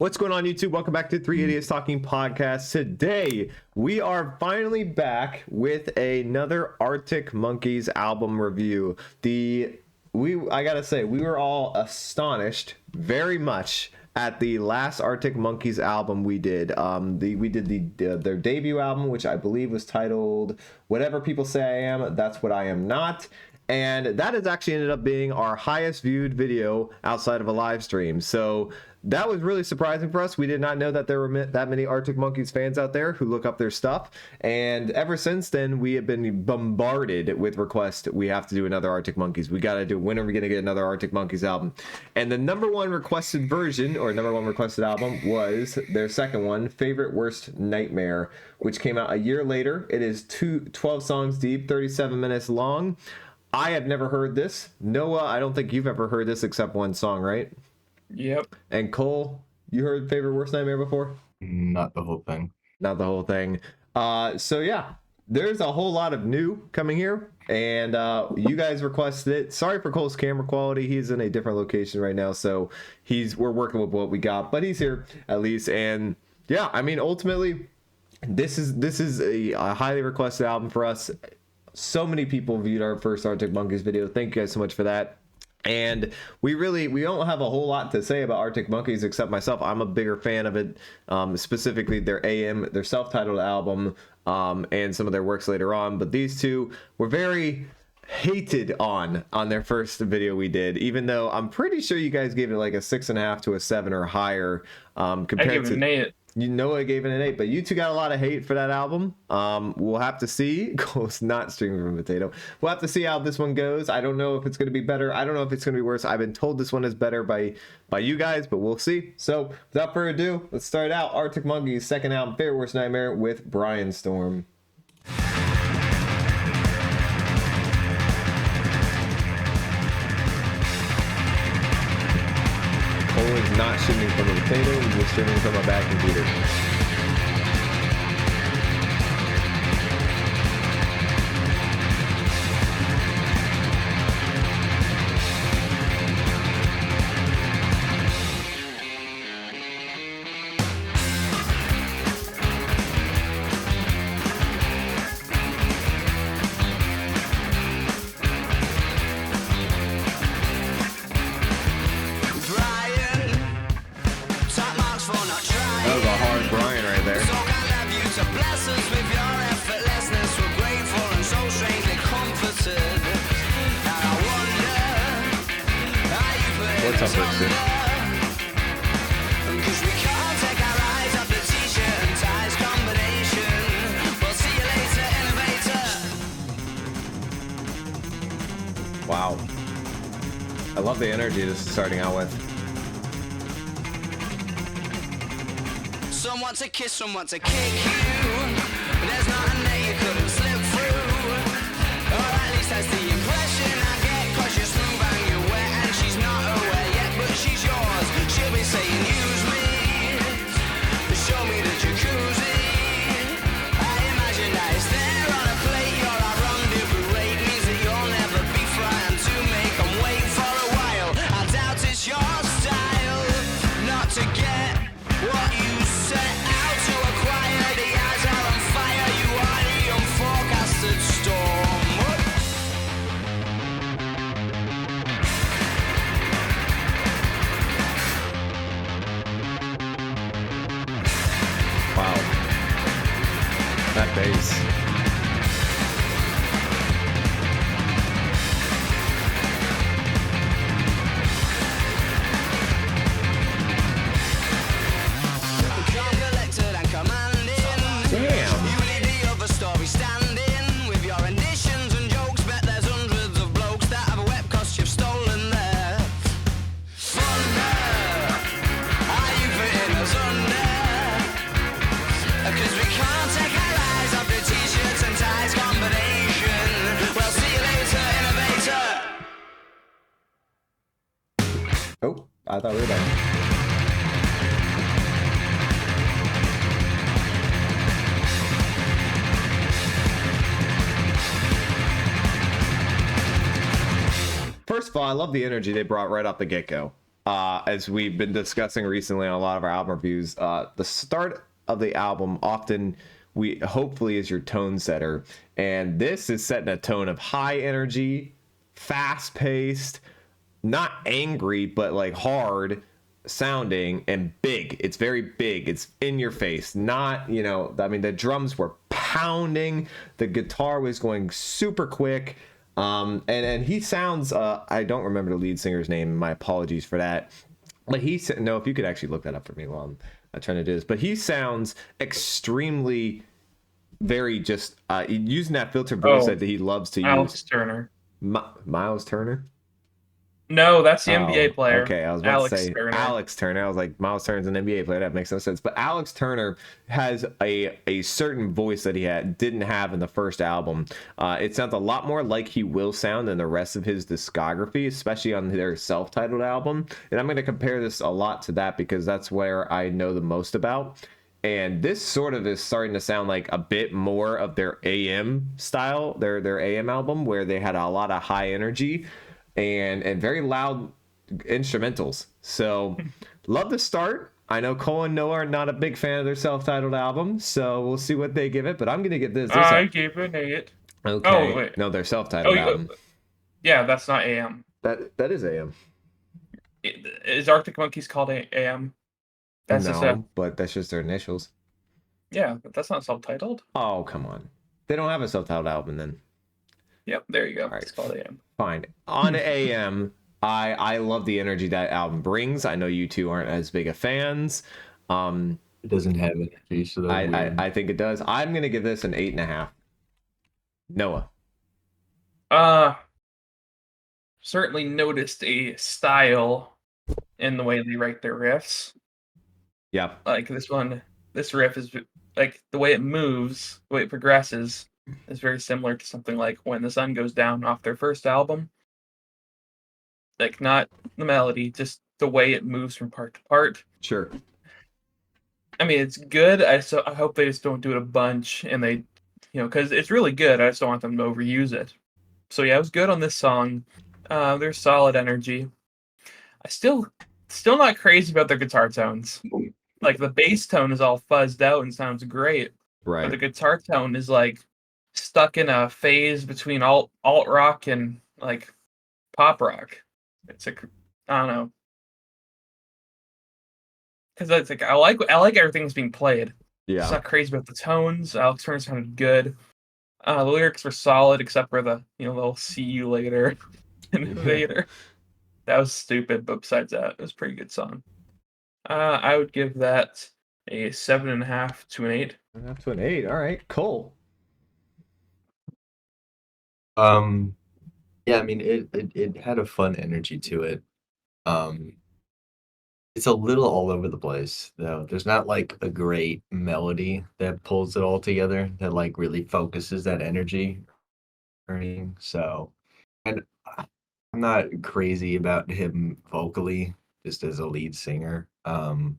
What's going on, YouTube? Welcome back to Three Idiots Talking Podcast. Today, we are finally back with another Arctic Monkeys album review. I gotta say, we were all astonished very much at the last Arctic Monkeys album we did. We did their debut album, which I believe was titled Whatever People Say I Am, That's What I Am Not. And that has actually ended up being our highest viewed video outside of a live stream. So that was really surprising for us. We did not know that there were that many Arctic Monkeys fans out there who look up their stuff. And ever since then, we have been bombarded with requests. We have to do another Arctic Monkeys. We got to do, when are we going to get another Arctic Monkeys album? And the number one requested version, or number one requested album, was their second one, Favorite Worst Nightmare, which came out a year later. It is 12 songs deep, 37 minutes long. I have never heard this. Noah, I don't think you've ever heard this except one song, right? Yep. And Cole, you heard Favorite Worst Nightmare before? Not the whole thing. Not the whole thing. So yeah, there's a whole lot of new coming here, and you guys requested it. Sorry for Cole's camera quality. He's in a different location right now, so we're working with what we got, but he's here at least. And yeah, I mean, ultimately, this is a highly requested album for us. So many people viewed our first Arctic Monkeys video. Thank you guys so much for that. And we don't have a whole lot to say about Arctic Monkeys except myself. I'm a bigger fan of it, specifically their self-titled album, and some of their works later on. But these two were very hated on their first video we did, even though I'm pretty sure you guys gave it like a 6.5 to a 7 or higher. Compared I gave it an 8. You know, I gave it an 8, but you two got a lot of hate for that album. We'll have to see. Cole's not streaming from Potato. We'll have to see how this one goes. I don't know if it's going to be better. I don't know if it's going to be worse. I've been told this one is better by you guys, but we'll see. So without further ado, let's start out Arctic Monkeys' second album, Favorite Worst Nightmare, with Brianstorm. Cole is not streaming from a potato, he's just streaming from a bad computer. What's up, Brixton? Wow. I love the energy this is starting out with. Someone to kiss, someone to kick you. There's nothing that you couldn't slip through. Or at least that's the impression I get. Cause you're smooth and you're wet and she's not aware yet, but she's yours. She'll be saying use me, show me the jacuzzi. I imagine that it's there on a plate. You're a rendezvous rate, means that you'll never be frightened to make them wait for a while. I doubt it's your style not to get what you set out to acquire. The eyes are on fire, you are the unforecasted storm. Wow. That bass. Damn. You leave the other story standing with your additions and jokes. Bet there's hundreds of blokes that have a web cost you've stolen there. Thunder, are you fitting us under? Cause we can't take our eyes off the t-shirts and ties combination. Well, see you later, innovator. Oh, I thought we were done. First of all, I love the energy they brought right off the get-go. as we've been discussing recently on a lot of our album reviews, the start of the album often hopefully is your tone setter, and this is setting a tone of high energy, fast paced, not angry but like hard sounding and big. It's very big. It's in your face. Not, I mean, the drums were pounding, the guitar was going super quick. And he sounds, I don't remember the lead singer's name. My apologies for that. But no, if you could actually look that up for me while I'm trying to do this. But he sounds extremely, very just using that filtered voice that he loves to use. Turner. Miles Turner? No, that's the NBA player. Okay, I was about to say Alex Turner. I was like, Miles Turner's an NBA player. That makes no sense. But Alex Turner has a certain voice that he didn't have in the first album. It sounds a lot more like he will sound than the rest of his discography, especially on their self-titled album. And I'm going to compare this a lot to that because that's where I know the most about. And this sort of is starting to sound like a bit more of their AM style, their AM album, where they had a lot of high energy and very loud instrumentals. So love the start. I know Cole and Noah are not a big fan of their self-titled album, so we'll see what they give it, but I'm gonna give this I gave it an 8. Okay. Oh, wait. No, their self-titled album. Yeah, that's not AM. That is AM. Is Arctic Monkeys called AM? That's no, but that's just their initials. Yeah, but that's not self-titled. Oh, come on. They don't have a self-titled album then. Yep, there you go. All right. It's called AM. Fine. On AM, I love the energy that album brings. I know you two aren't as big of fans. It doesn't have energy, so I think it does. I'm gonna give this an 8.5. Noah. Certainly noticed a style in the way they write their riffs. Yeah. Like this riff is like the way it moves, the way it progresses is very similar to something like When the Sun Goes Down off their first album. Like not the melody, just the way it moves from part to part. Sure. I mean, it's good. I hope they just don't do it a bunch and they, because it's really good. I just don't want them to overuse it. So yeah, it was good on this song. There's solid energy. I still not crazy about their guitar tones. Like the bass tone is all fuzzed out and sounds great. Right. But the guitar tone is like stuck in a phase between alt rock and like pop rock. It's I don't know. Because it's like I like everything that's being played. Yeah. It's not crazy about the tones. Alex Turner sounded good. The lyrics were solid except for the little "see you later" invader. That was stupid, but besides that, it was a pretty good song. I would give that a 7.5 to an 8. 7.5 to an 8. All right, cool. Yeah, I mean it had a fun energy to it. It's a little all over the place though. There's not like a great melody that pulls it all together that like really focuses that energy or anything. So, and I'm not crazy about him vocally just as a lead singer. But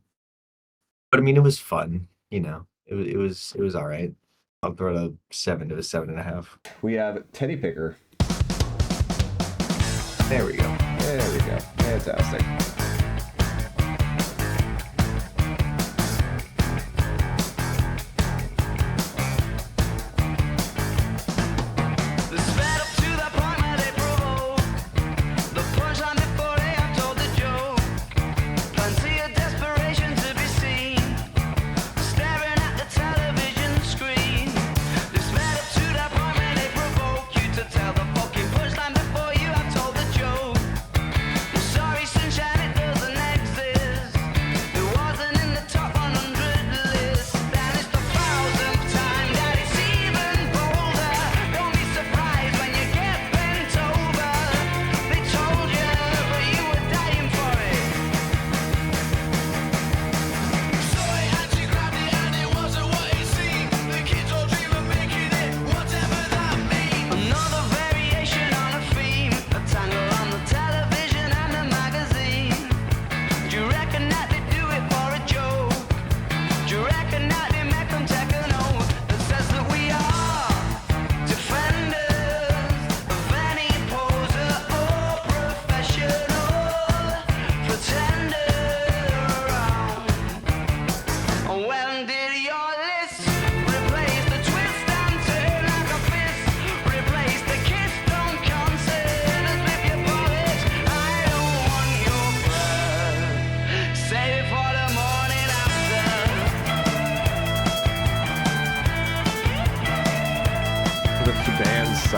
I mean it was fun, It was all right. I'll throw it a 7 to a 7.5. We have Teddy Picker. There we go. There we go. Fantastic. Sunshine, it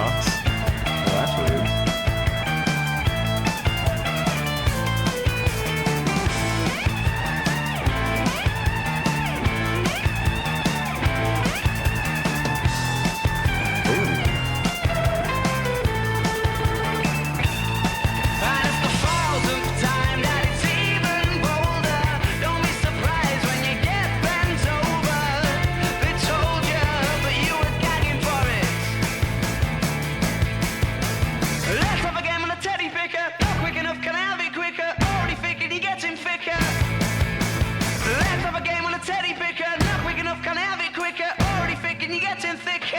socks. Oh, that's rude. And it's the falls of time that it's even bolder. Don't be surprised when you get bent over. They told you, but you were gagging for it. Let's have a game on a teddy picker. Not quick enough, can I have it quicker? Already figured you're getting thicker. Let's have a game on a teddy picker. Not quick enough, can I have it quicker? Already figured you're getting thicker.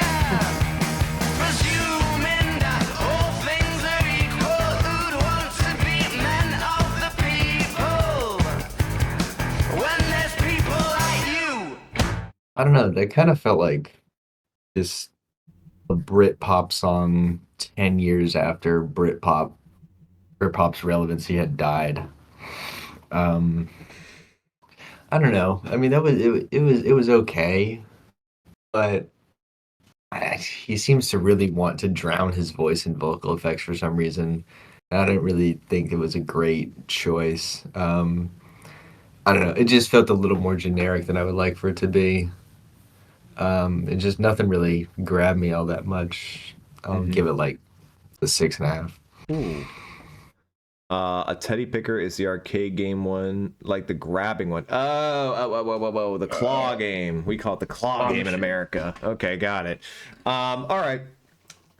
Presuming that all things are equal, who'd want to be men of the people when there's people like you? I don't know. They kind of felt like just a Britpop song 10 years after Britpop's relevancy had died. I don't know. I mean, it was okay, but he seems to really want to drown his voice in vocal effects for some reason. I didn't really think it was a great choice. I don't know. It just felt a little more generic than I would like for it to be. It just nothing really grabbed me all that much. I'll give it like a 6.5. Ooh. A teddy picker is the arcade game one, like the grabbing one. Oh, the claw game. We call it the claw game in America. Okay, got it. All right.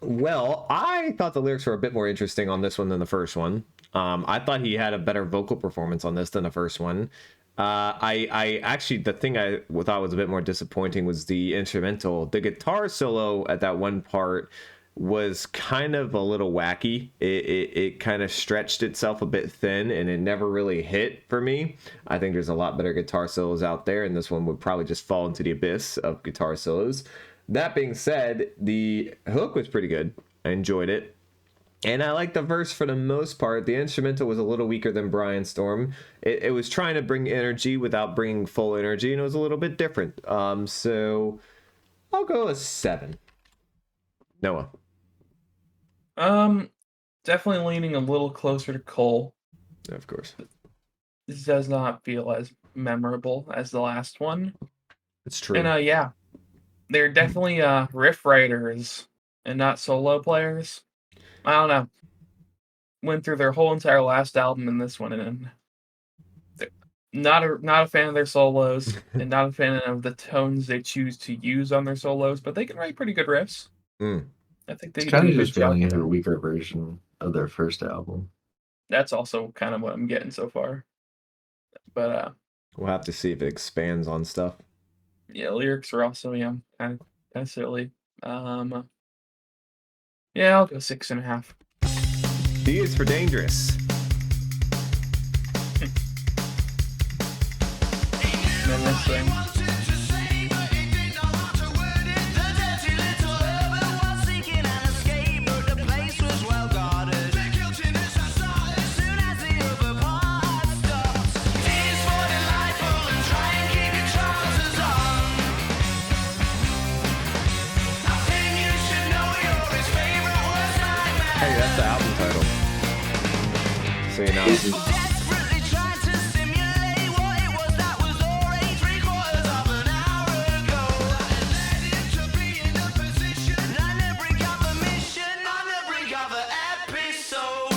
Well, I thought the lyrics were a bit more interesting on this one than the first one. I thought he had a better vocal performance on this than the first one. I actually, the thing I thought was a bit more disappointing was the instrumental. The guitar solo at that one part was kind of a little wacky. It kind of stretched itself a bit thin, and it never really hit for me. I think there's a lot better guitar solos out there, and this one would probably just fall into the abyss of guitar solos. That being said, the hook was pretty good. I enjoyed it. And I like the verse for the most part. The instrumental was a little weaker than Brianstorm. It was trying to bring energy without bringing full energy, and it was a little bit different. So I'll go a 7. Noah. Definitely leaning a little closer to Cole. Of course. This does not feel as memorable as the last one. It's true. And yeah, they're definitely riff writers and not solo players. I don't know. Went through their whole entire last album in this one, and not a fan of their solos, and not a fan of the tones they choose to use on their solos. But they can write pretty good riffs. I think they It's do kind a of good just feeling job. like a weaker version of their first album. That's also kind of what I'm getting so far. But We'll have to see if it expands on stuff. yeah, lyrics are also kind of silly. Yeah, I'll go 6.5. D is for dangerous. And then this thing. Hey, that's the album title. So you know. Desperately trying to simulate what it was that was already 3/4 of an hour ago. Let him to be in a position on the brink of a mission, on the brink of an episode.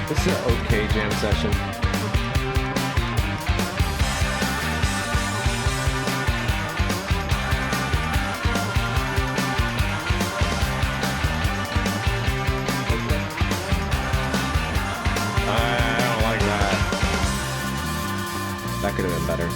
This is an okay jam session. I don't like that. That could have been better.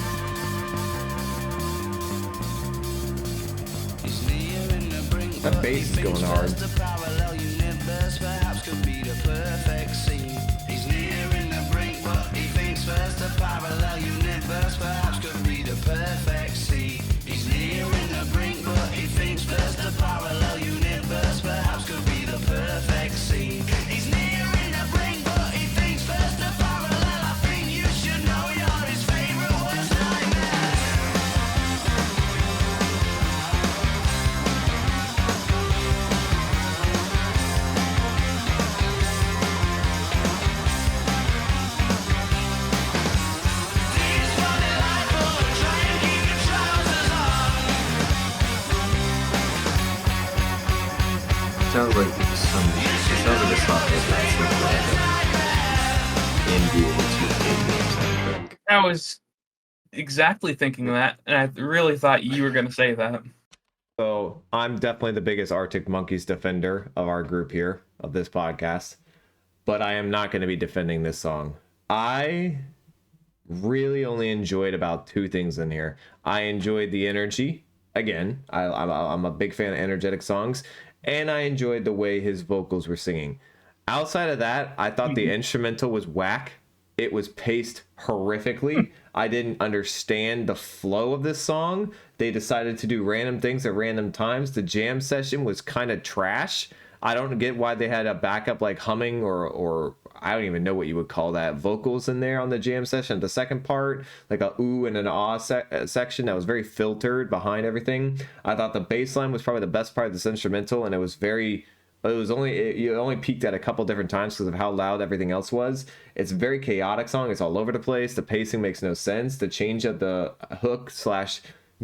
That bass is going hard. The parallel universe perhaps could be the perfect scene. He's nearing the brink, but he thinks first the parallel universe perhaps could be the perfect scene. He's nearing the brink, but he thinks first the parallel universe perhaps could be the perfect scene. He's nearing the brink, but he thinks first the parallel. I think you should know. sounds like a song that's some random indie soundtrack. I was exactly thinking that, and I really thought you were going to say that. So I'm definitely the biggest Arctic Monkeys defender of our group here, of this podcast. But I am not going to be defending this song. I really only enjoyed about two things in here. I enjoyed the energy. Again, I'm a big fan of energetic songs. And I enjoyed the way his vocals were singing. Outside of that, I thought the instrumental was whack. It was paced horrifically. I didn't understand the flow of this song. They decided to do random things at random times. The jam session was kind of trash. I don't get why they had a backup like humming or I don't even know what you would call that, vocals in there on the jam session. The second part, like a ooh and an ah section that was very filtered behind everything. I thought the bass line was probably the best part of this instrumental, and you only peaked at a couple different times because of how loud everything else was. It's a very chaotic song. It's all over the place. The pacing makes no sense. The change of the hook /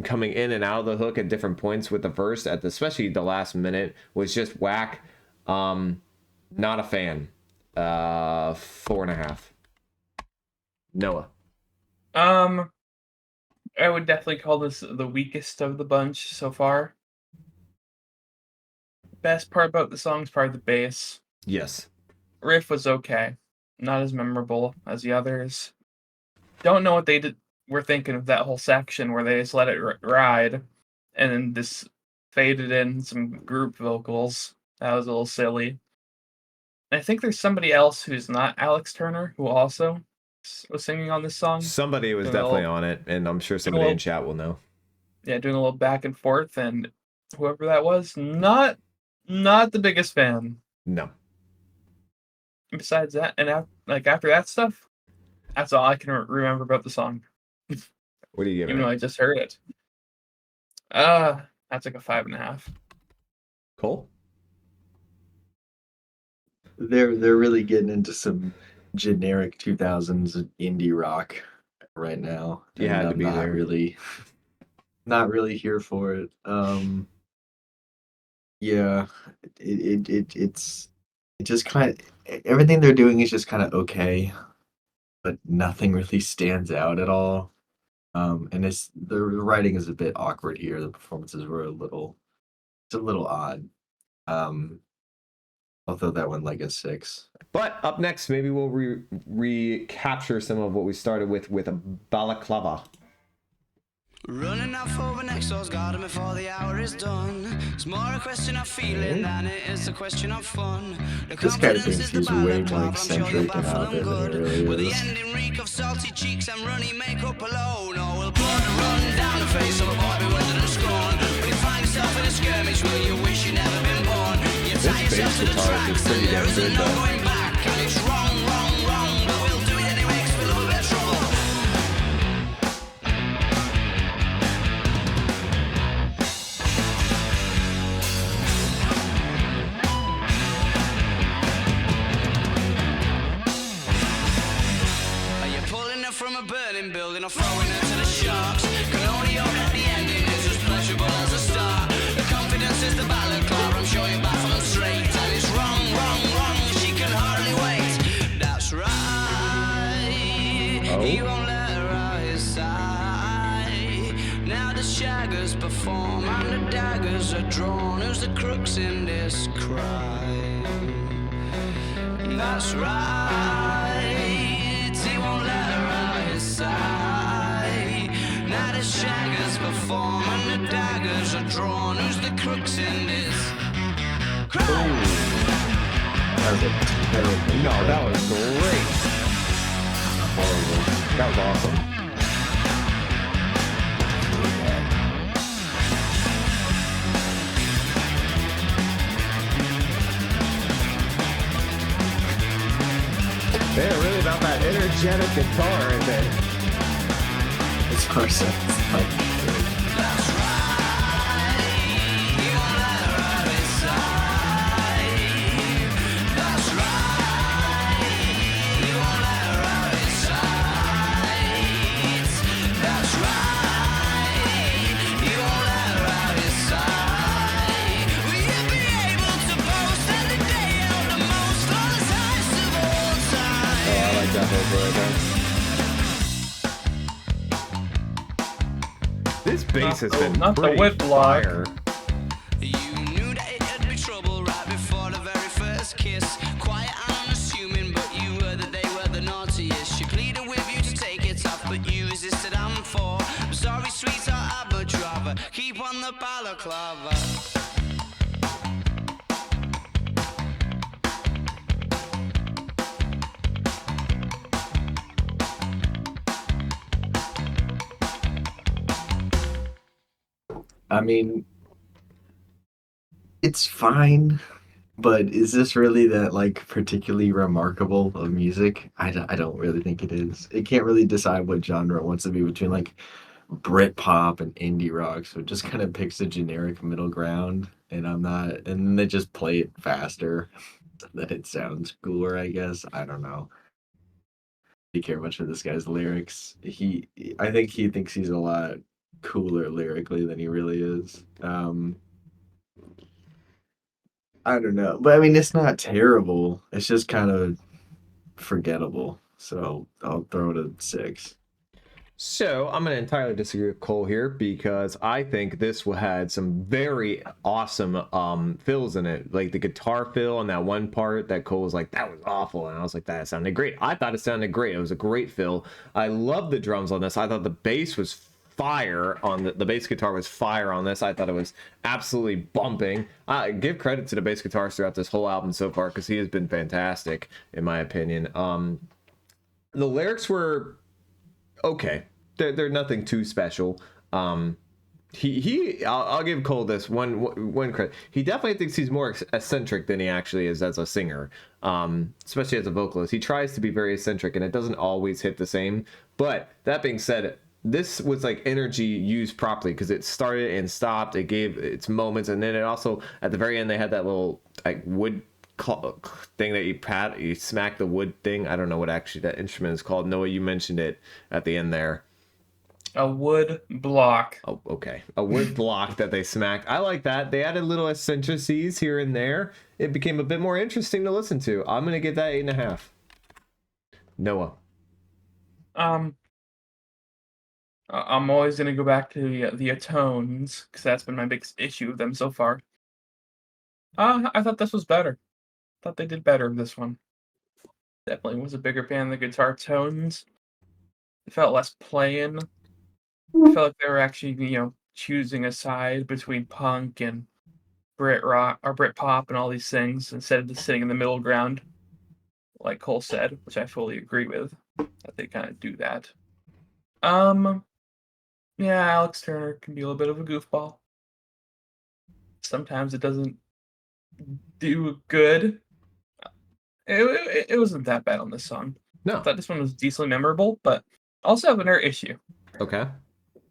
coming in and out of the hook at different points with the verse, especially the last minute, was just whack. Not a fan. 4.5. Noah. I would definitely call this the weakest of the bunch so far. Best part about the song is probably the bass. Yes. Riff was okay. Not as memorable as the others. Don't know what they were thinking of that whole section where they just let it ride and then just faded in some group vocals. That was a little silly. And I think there's somebody else who's not Alex Turner who also was singing on this song. Somebody was definitely on it, and I'm sure somebody in chat will know. Yeah, doing a little back and forth, and whoever that was, not the biggest fan. No. Besides that, and after that stuff, that's all I can remember about the song. What do you give it? Even though I just heard it. That's like a 5.5. Cole? They're really getting into some generic 2000s indie rock right now. You had to be there. Not really here for it. Yeah, it's just kind of, everything they're doing is just kind of okay, but nothing really stands out at all. And the writing is a bit awkward here. The performances were a little odd. I'll throw that one like a 6. But up next, maybe we'll recapture some of what we started with a Balaclava. Running off over next door's garden before the hour is done. It's more a question of feeling than it is a question of fun. This guy thinks he's way more eccentric and out there than he really With the is. ending reek of salty cheeks and runny makeup alone. Or will blood run down the face of a boy bewildered and scorned. When you find yourself in a skirmish where you wish you'd never been born. You tie yourself to the tracks and there isn't no going back. And it's wrong, but we'll do it anyway 'cause we're a little bit of trouble. From a burning building or throwing her to the sharks. Can only hope that the ending is as pleasurable as the start. The confidence is the balaclava, I'm sure you baffle them straight. And it's wrong, she can hardly wait. That's right, He won't let her out his sight. Now the shaggers perform and the daggers are drawn. Who's the crooks in this crime? That's right, he won't let her out his sight. Now the shaggers perform and the daggers are drawn. Who's the crooks in this crime? That was a terrible. No, that was great. Horrible. That was awesome. They're really about that energetic guitar right there. It's Carson. That's right, he won't let her out his sight. That's right, he won't let her out his sight. That's right, he won't let her out his sight. Will you be able to vocal right there. This bass has been not the pretty wood block. fire. You knew that it'd be trouble right before the very first kiss. Quiet and unassuming, but you heard that they were the naughtiest. She pleaded with you to take it off, but you resisted. I'm sorry, sweetheart, I'd much rather keep on the balaclava. I mean, it's fine, but is this really that like particularly remarkable of music? I don't really think it is. It can't really decide what genre it wants to be between like Britpop and indie rock, so it just kind of picks a generic middle ground, and and then they just play it faster so that it sounds cooler, I guess. I don't know. I care much for this guy's lyrics. I think he thinks he's a lot cooler lyrically than he really is. I don't know, but I mean, it's not terrible. It's just kind of forgettable. So I'll throw it a 6. So I'm going to entirely disagree with Cole here because I think this had some very awesome fills in it, like the guitar fill on that one part that Cole was like, that was awful, and I was like, that sounded great. I thought it sounded great. It was a great fill. I love the drums on this. I thought the bass was fire on the bass guitar was fire on this. I thought it was absolutely bumping. I give credit to the bass guitarist throughout this whole album so far because he has been fantastic in my opinion. The lyrics were okay. They're nothing too special. I'll give Cole this one credit. He definitely thinks he's more eccentric than he actually is as a singer, especially as a vocalist. He tries to be very eccentric, and it doesn't always hit the same. But that being said, this was like energy used properly because it started and stopped. It gave its moments, and then it also at the very end they had that little like wood thing that you smack the wood thing. I don't know what actually that instrument is called. Noah, you mentioned it at the end there. A wood block. Oh, okay. A wood block that they smacked. I like that. They added little eccentricities here and there. It became a bit more interesting to listen to. I'm gonna give that 8.5. Noah. I'm always gonna go back to the tones because that's been my biggest issue with them so far. I thought this was better. Thought they did better in this one. Definitely was a bigger fan of the guitar tones. It felt less plain. I felt like they were actually, choosing a side between punk and Brit rock or Brit pop and all these things instead of just sitting in the middle ground, like Cole said, which I fully agree with. That they kind of do that. Yeah, Alex Turner can be a little bit of a goofball. Sometimes it doesn't do good. It wasn't that bad on this song. No. I thought this one was decently memorable, but also have another issue. Okay.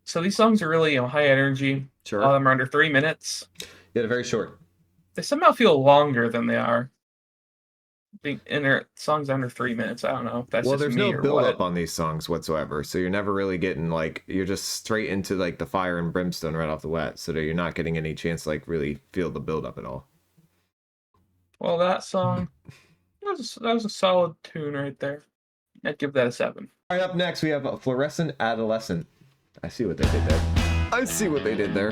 So these songs are really high energy. Sure. All of them are under 3 minutes. Yeah, they're very short. They somehow feel longer than they are. Being in their songs under 3 minutes. I don't know if that's Well, just there's me no or build what. up on these songs whatsoever, so you're never really getting you're just straight into the fire and brimstone right off the bat, so that you're not getting any chance to really feel the build up at all. Well, that song that was a solid tune right there. I'd give that a 7. All right, up next we have Fluorescent Adolescent. I see what they did there. I see what they did there.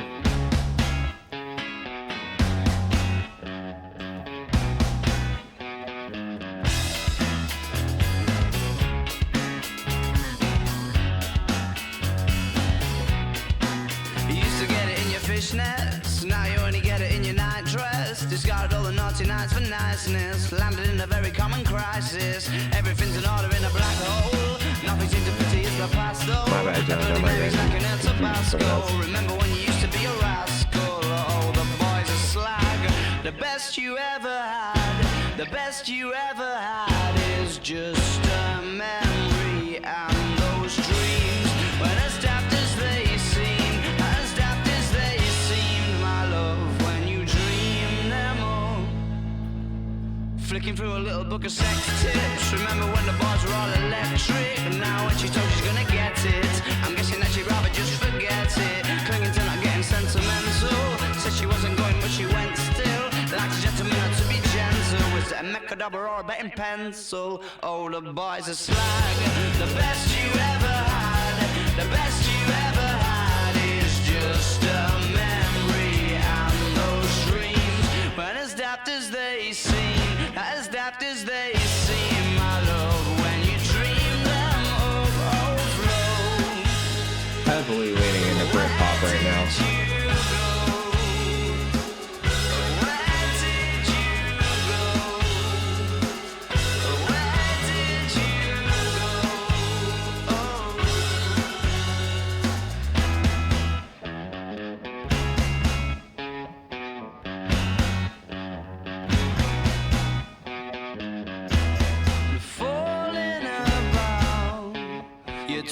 You used to get it in your fishnets, now you only get it in your night dress. Discarded all the naughty nights for niceness, landed in a very common crisis. Everything's in order in a black hole. Nothing seems to pity is the past though. My bad, John. Don't mind me. Remember when you used to be a rascal? Oh, the boys are slag. The best you ever had, the best you ever had is just a memory and those dreams. When as daft as they seem, as daft as they seemed, my love, when you dream them all. Flicking through a little book of sex tips. Remember when the bars were all electric? And now when she told she's gonna get it, I'm guessing that she'd rather just forget it. Clinging to not getting sentimental. Said she wasn't going, but she went still. Like a gentleman had to be gentle. Was it a like a double or a betting pencil. Oh, the boys are slag. The best you ever had, the best you ever had is just a memory and those dreams. When as daft as they seem, as daft as they seem, my love, when you dream them overflow. Heavily leaning into Britpop right now.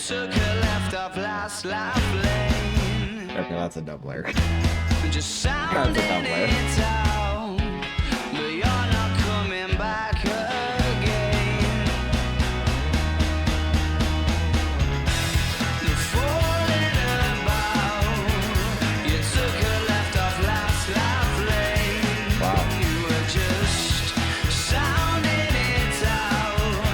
Took a left off last life lane. Okay, that's a double lyric. Just sounding it out, but you're not coming back again. Falling about, you took a left off last life lane. Wow. You were just sounding it out,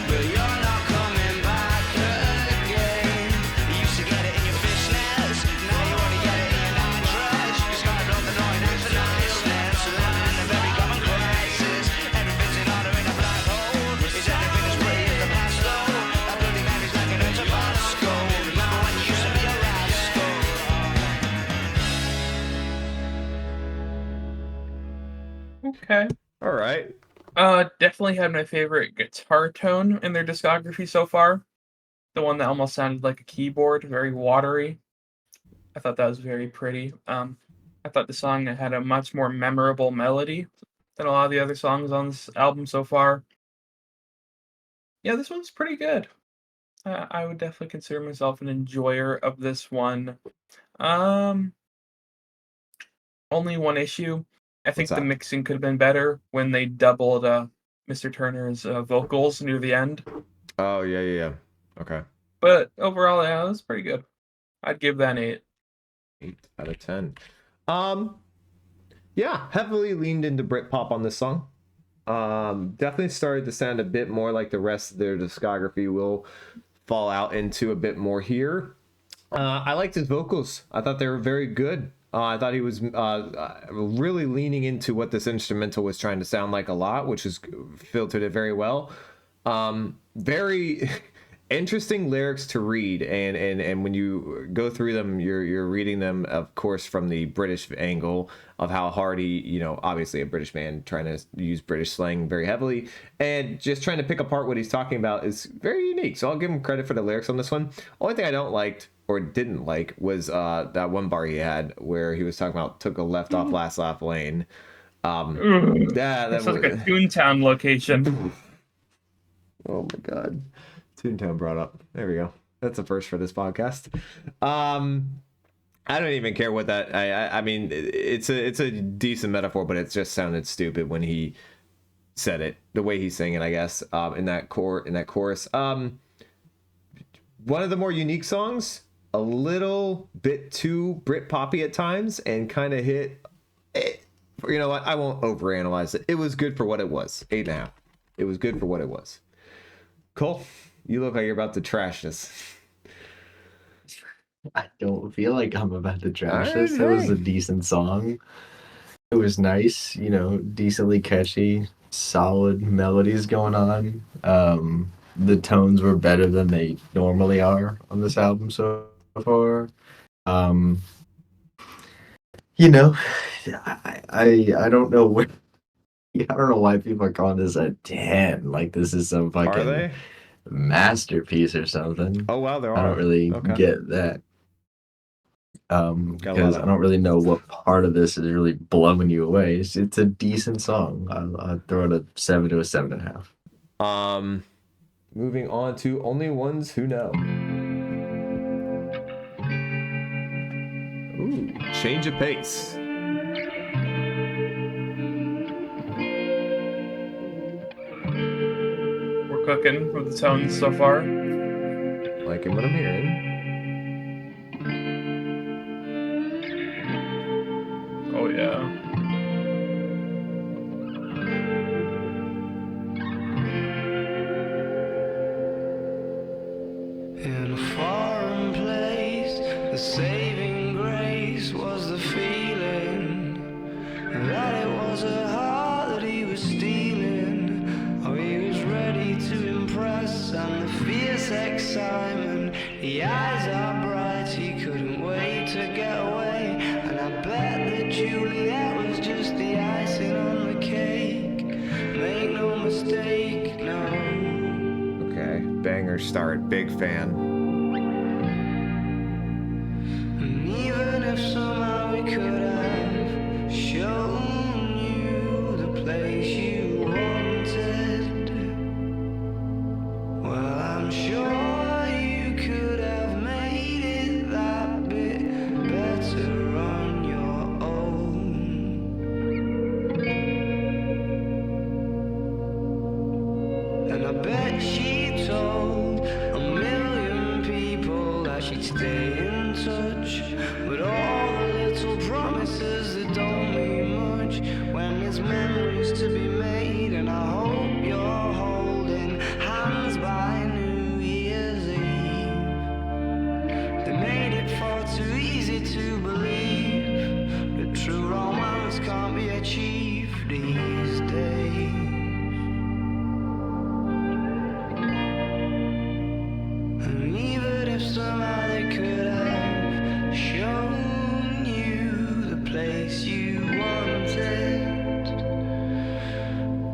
but you're not coming back again. You used to get it in your fishnets, now you want to get it in your nightdress. You started off annoying and for niceness, living in a very common crisis. Everything's in order in a black hole. Is everything as pretty as the past though? That bloody man is like an Tabasco. Remember when you used to be a rascal? Okay. All right. Definitely had my favorite guitar tone in their discography so far. The one that almost sounded like a keyboard, very watery. I thought that was very pretty. I thought the song had a much more memorable melody than a lot of the other songs on this album so far. Yeah, this one's pretty good. I would definitely consider myself an enjoyer of this one. Only one issue. I think What's the that? mixing could have been better when they doubled Mr. Turner's vocals near the end. Oh, yeah. Okay. But overall, yeah, it was pretty good. I'd give that an 8. 8 out of 10. Yeah, heavily leaned into Britpop on this song. Definitely started to sound a bit more like the rest of their discography will fall out into a bit more here. I liked his vocals. I thought they were very good. I thought he was really leaning into what this instrumental was trying to sound like a lot, which is filtered it very well. Very interesting lyrics to read, and when you go through them, you're reading them, of course, from the British angle of how hard he, obviously a British man trying to use British slang very heavily, and just trying to pick apart what he's talking about is very unique. So I'll give him credit for the lyrics on this one. Only thing I didn't like was that one bar he had where he was talking about took a left off last lap lane. That's like a Toontown location. Oh my god. Toontown brought up. There we go. That's a first for this podcast. I don't even care what that. I mean, it's a decent metaphor, but it just sounded stupid when he said it. The way he's saying it, I guess. In that chorus. One of the more unique songs. A little bit too Britpoppy at times, and kind of hit. You know what? I won't overanalyze it. It was good for what it was. 8.5. It was good for what it was. Cole, you look like you're about to trash this. I don't feel like I'm about to trash All this. It was right. a decent song. It was nice, decently catchy, solid melodies going on. The tones were better than they normally are on this album so far. I don't know what. I don't know why people are calling this a 10. Like this is some Are fucking they? masterpiece or something. Oh wow, there are. I don't really Okay. get that. Got a Because lot I of- don't really know what part of this is really blowing you away. It's a decent song. I'll throw it a 7 to a 7.5. Moving on to Only Ones Who Know. Ooh, change of pace. We're cooking with the tones so far. Liking what I'm hearing. Oh yeah. endless excitement. The eyes are bright, he couldn't wait to get away. And I bet that Juliet was just the icing on the cake. Make no mistake, no. Okay, banger start. Big fan. And even if somehow we could have shown you the place you wanted, well, I'm sure you could have made it that bit better on your own. And I bet she told a million people that she'd stay in touch, but all the little promises that don't mean much when there's memories to be made. And I hope you're holding hands by New Year's Eve. They made it far too easy to believe that true romance can't be achieved these days. And even if somehow they could have shown you the place you wanted,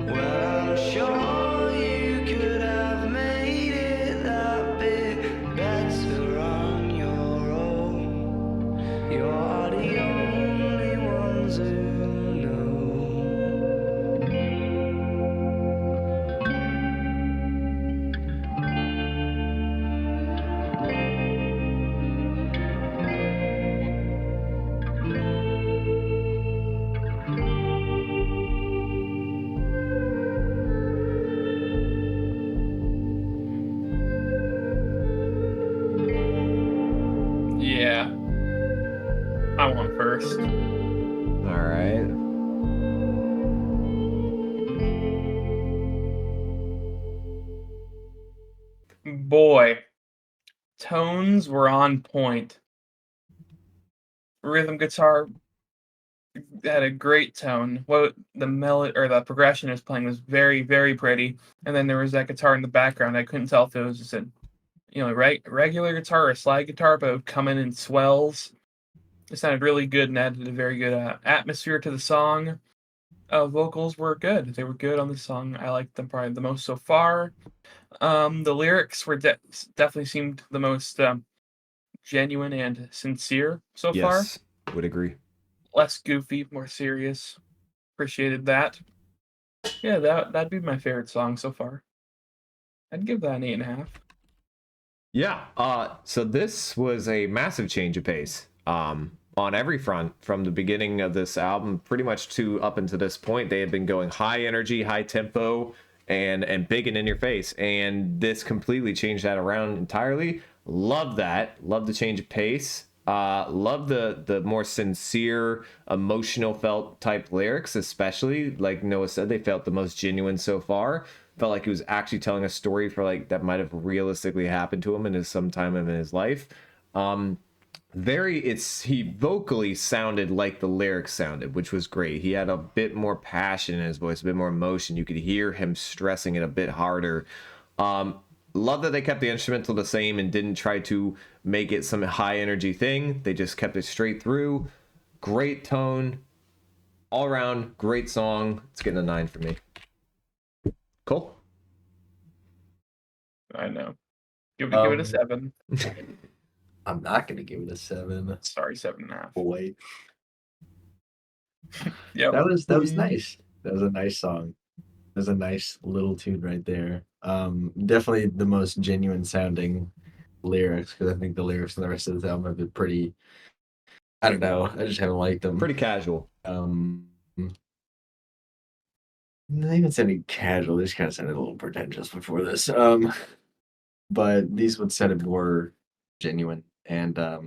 well, I'm sure you could have made it that bit better on your own. You're the only ones who know. Yeah. I want first. All right. Boy, tones were on point. Rhythm guitar had a great tone. What the melody or the progression it was playing was very, very pretty. And then there was that guitar in the background. I couldn't tell if it was just a regular guitar or a slide guitar, but it would come in swells. It sounded really good and added a very good atmosphere to the song. Vocals were good. They were good on the song. I liked them probably the most so far. The lyrics were definitely seemed the most genuine and sincere so far. Yes, would agree. Less goofy, more serious. Appreciated that. Yeah, that'd be my favorite song so far. I'd give that an 8.5. Yeah. So this was a massive change of pace. On every front from the beginning of this album, pretty much to up until this point, they had been going high energy, high tempo, and big and in your face. And this completely changed that around entirely. Love that. Love the change of pace. Love the more sincere, emotional felt type lyrics, especially like Noah said, they felt the most genuine so far. Felt like he was actually telling a story for like that might have realistically happened to him in his sometime in his life. He vocally sounded like the lyrics sounded, which was great. He had a bit more passion in his voice, a bit more emotion. You could hear him stressing it a bit harder. Love that they kept the instrumental the same and didn't try to make it some high energy thing. They just kept it straight through. Great tone. All around, great song. It's getting a 9 for me. Cool. I know. Give it a 7. I'm not gonna give it a 7. Sorry, 7.5. Wait. Yeah, That was nice. That was a nice song. There's a nice little tune right there. Definitely the most genuine sounding lyrics, because I think the lyrics in the rest of this album have been pretty, I don't know, I just haven't liked them. Pretty casual. They even sounded casual. They just kind of sounded a little pretentious before this. But these ones sounded more genuine. And I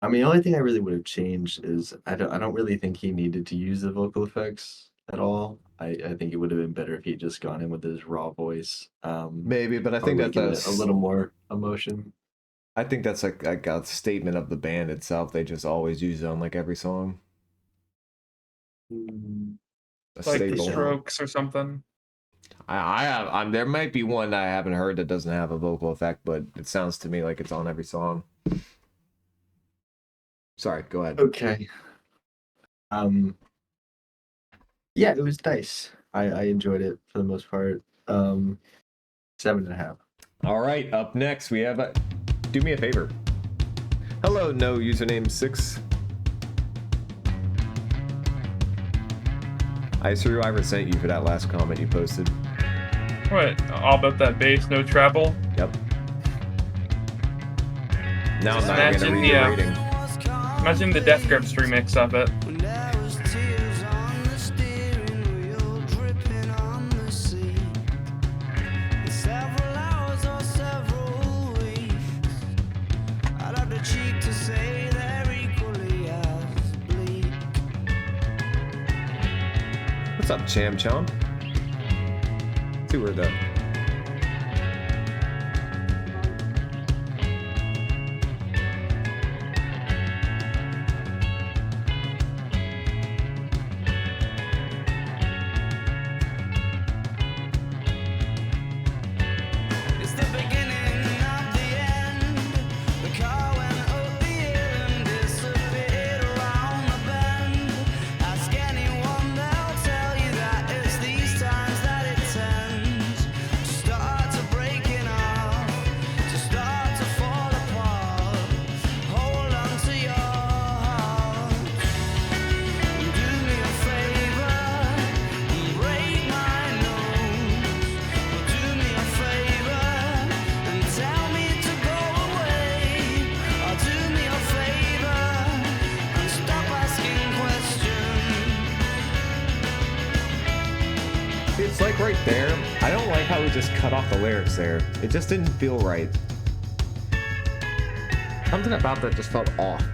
mean, the only thing I really would have changed is I don't really think he needed to use the vocal effects at all. I think it would have been better if he just gone in with his raw voice. Maybe, but I think that's a little more emotion. I think that's like a statement of the band itself. They just always use it on like every song. A like staple. the Strokes or something. There might be one that I haven't heard that doesn't have a vocal effect, but it sounds to me like it's on every song. Sorry, go ahead. Okay. Yeah, it was nice. I enjoyed it for the most part. 7.5. All right, up next we have Do Me a Favor. Hello, no username 6. I resent you for that last comment you posted. What? All about that bass, no treble? Yep. Now I'm Just not going to imagine read your rating. Imagine the Death Grips remix of it. When there was tears on the steering wheel, dripping on the seat. In several hours or several weeks, I'd have the cheek to say they're equally as bleak. What's up, Cham Chom? See where the It's the beginning of the end. The car went up the hill and disappeared around the bend. Ask anyone, they'll tell you that it's these times that it tends to start to breaking off, to start to fall apart. Hold on to your heart. Do me a favor and break my nose. Do me a favor and tell me to go away. Or do me a favor and stop asking questions. It's like right there. I don't like how we just cut off the lyrics there. It just didn't feel right. Something about that just felt off.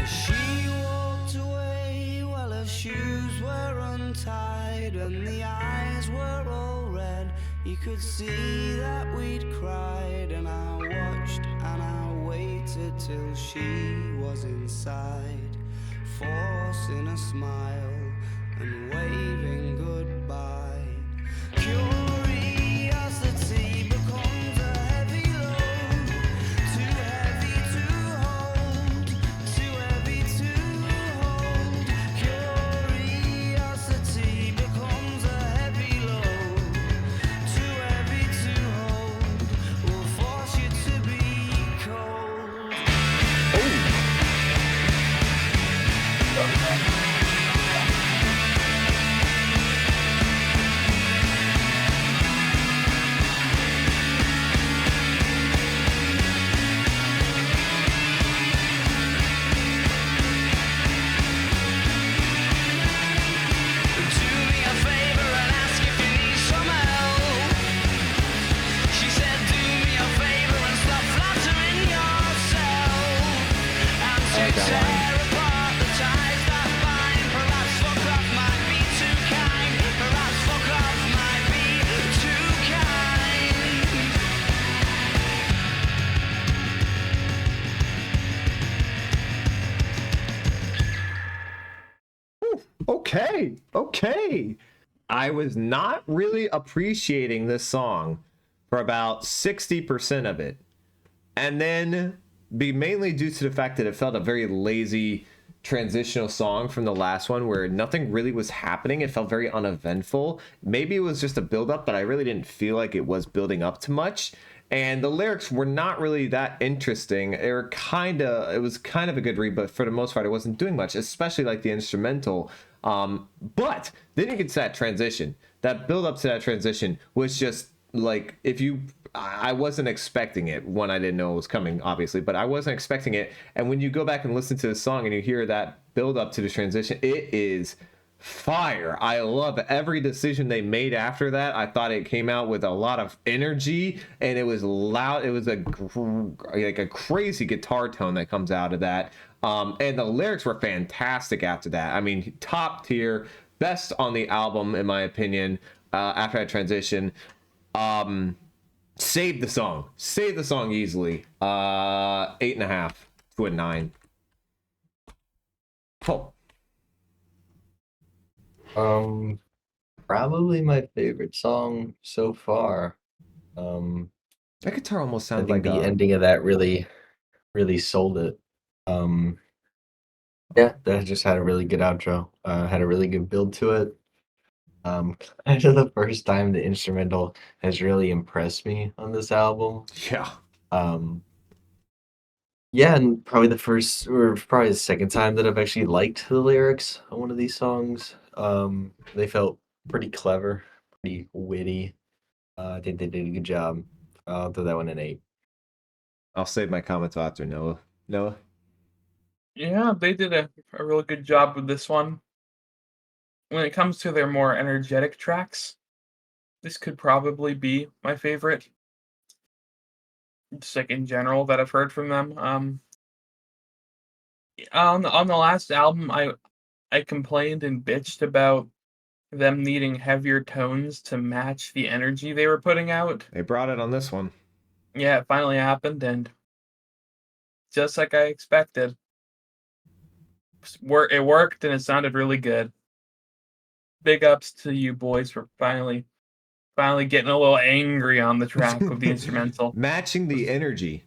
She walked away while her shoes were untied and the eyes were all red. You could see that we'd cried, and I watched and I waited till she was inside, forcing a smile and waving goodbye. Curiosity becomes a heavy load, too heavy to hold, too heavy to hold. Curiosity becomes a heavy load, too heavy to hold, will force you to be cold. Do me a favor and ask if you need some help. She said, do me a favor and stop flattering yourself. And to like that line. tear apart the ties that bind. Perhaps fuck off might be too kind. Perhaps fuck off might be too kind. Okay. I was not really appreciating this song for about 60% of it. And then mainly due to the fact that it felt a very lazy transitional song from the last one where nothing really was happening. It felt very uneventful. Maybe it was just a build up, but I really didn't feel like it was building up to much. And the lyrics were not really that interesting. It was kind of a good read, but for the most part, it wasn't doing much, especially like the instrumental. But then you get to that transition. That build up to that transition was just like, I wasn't expecting it. One, I didn't know it was coming, obviously, but I wasn't expecting it. And when you go back and listen to the song and you hear that build up to the transition, it is fire. I love every decision they made after that. I thought it came out with a lot of energy and it was loud. It was a crazy guitar tone that comes out of that. And the lyrics were fantastic after that. I mean, top tier, best on the album, in my opinion, after that transition. Saved the song easily. 8.5 to a 9. Oh. Probably my favorite song so far. Um, That guitar almost I sounds think like the a. ending of that really sold it. Um, yeah, that just had a really good outro. Had a really good build to it. Kind of the first time the instrumental has really impressed me on this album. Yeah. Um, yeah, and probably the first or probably the second time that I've actually liked the lyrics on one of these songs. They felt pretty clever, pretty witty. I think they did a good job. I'll throw that one an 8. I'll save my comments after Noah. Noah? Yeah, they did a really good job with this one. When it comes to their more energetic tracks, this could probably be my favorite. Just like in general that I've heard from them. On the last album, I complained and bitched about them needing heavier tones to match the energy they were putting out. They brought it on this one. Yeah, it finally happened, and just like I expected, it worked and it sounded really good. Big ups to you boys for finally getting a little angry on the track with the instrumental. Matching the energy.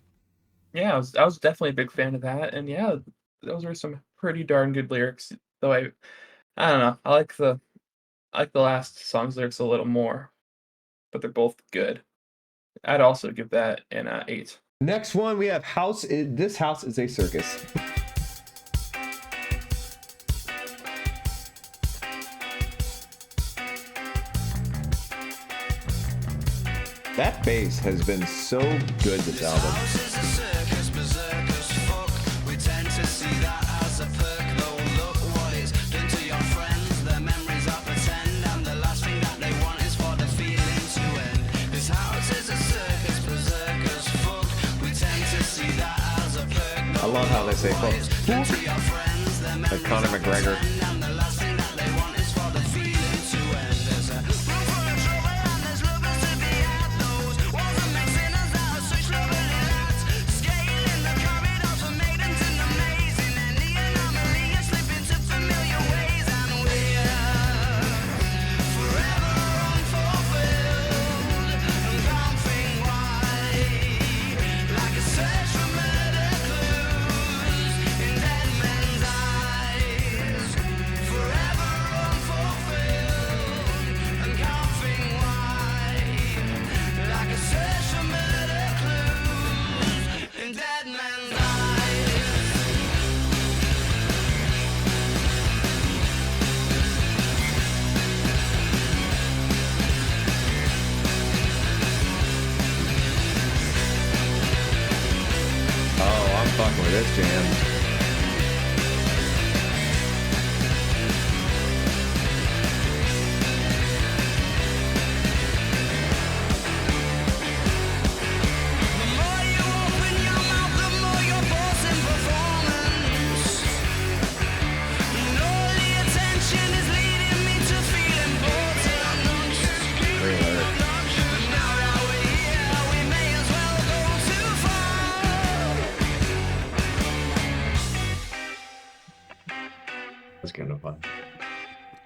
Yeah, I was definitely a big fan of that, and yeah, those are some pretty darn good lyrics. Though I don't know, I like the last song's lyrics a little more, but they're both good. I'd also give that an 8. Next one, we have House. This house is a circus. That bass has been so good this album. House is a circus, berserkers fuck. We tend to see that as a perk, though look what it's done to your friends. Their memories are pretend, and the last thing that they want is for the feeling to end. This house is a circus, berserkers fuck. We tend to see that as a perk. I love how they say fuck. Done to your friends, their Like Conor McGregor. and the last thing that they want is for the feeling to end. There's a room full of trouble and there's lovers to be had. Those walls that make sinners out of such lovely lads. Scaling the corridors from maiden to amazing. And the anomaly is slipping to familiar ways. And we're forever unfulfilled and can't think why. Like a search for murder clues in dead men's eyes. Forever unfulfilled and can't think why. Like a search for murder clues in dead men's eyes. Oh, I'm fucking with this jam. The more you open your mouth, the more you're forcing performance. And all the attention is leading me to feel important. Great lyric. And now that we're here, we may as well go too far. That's kind of fun.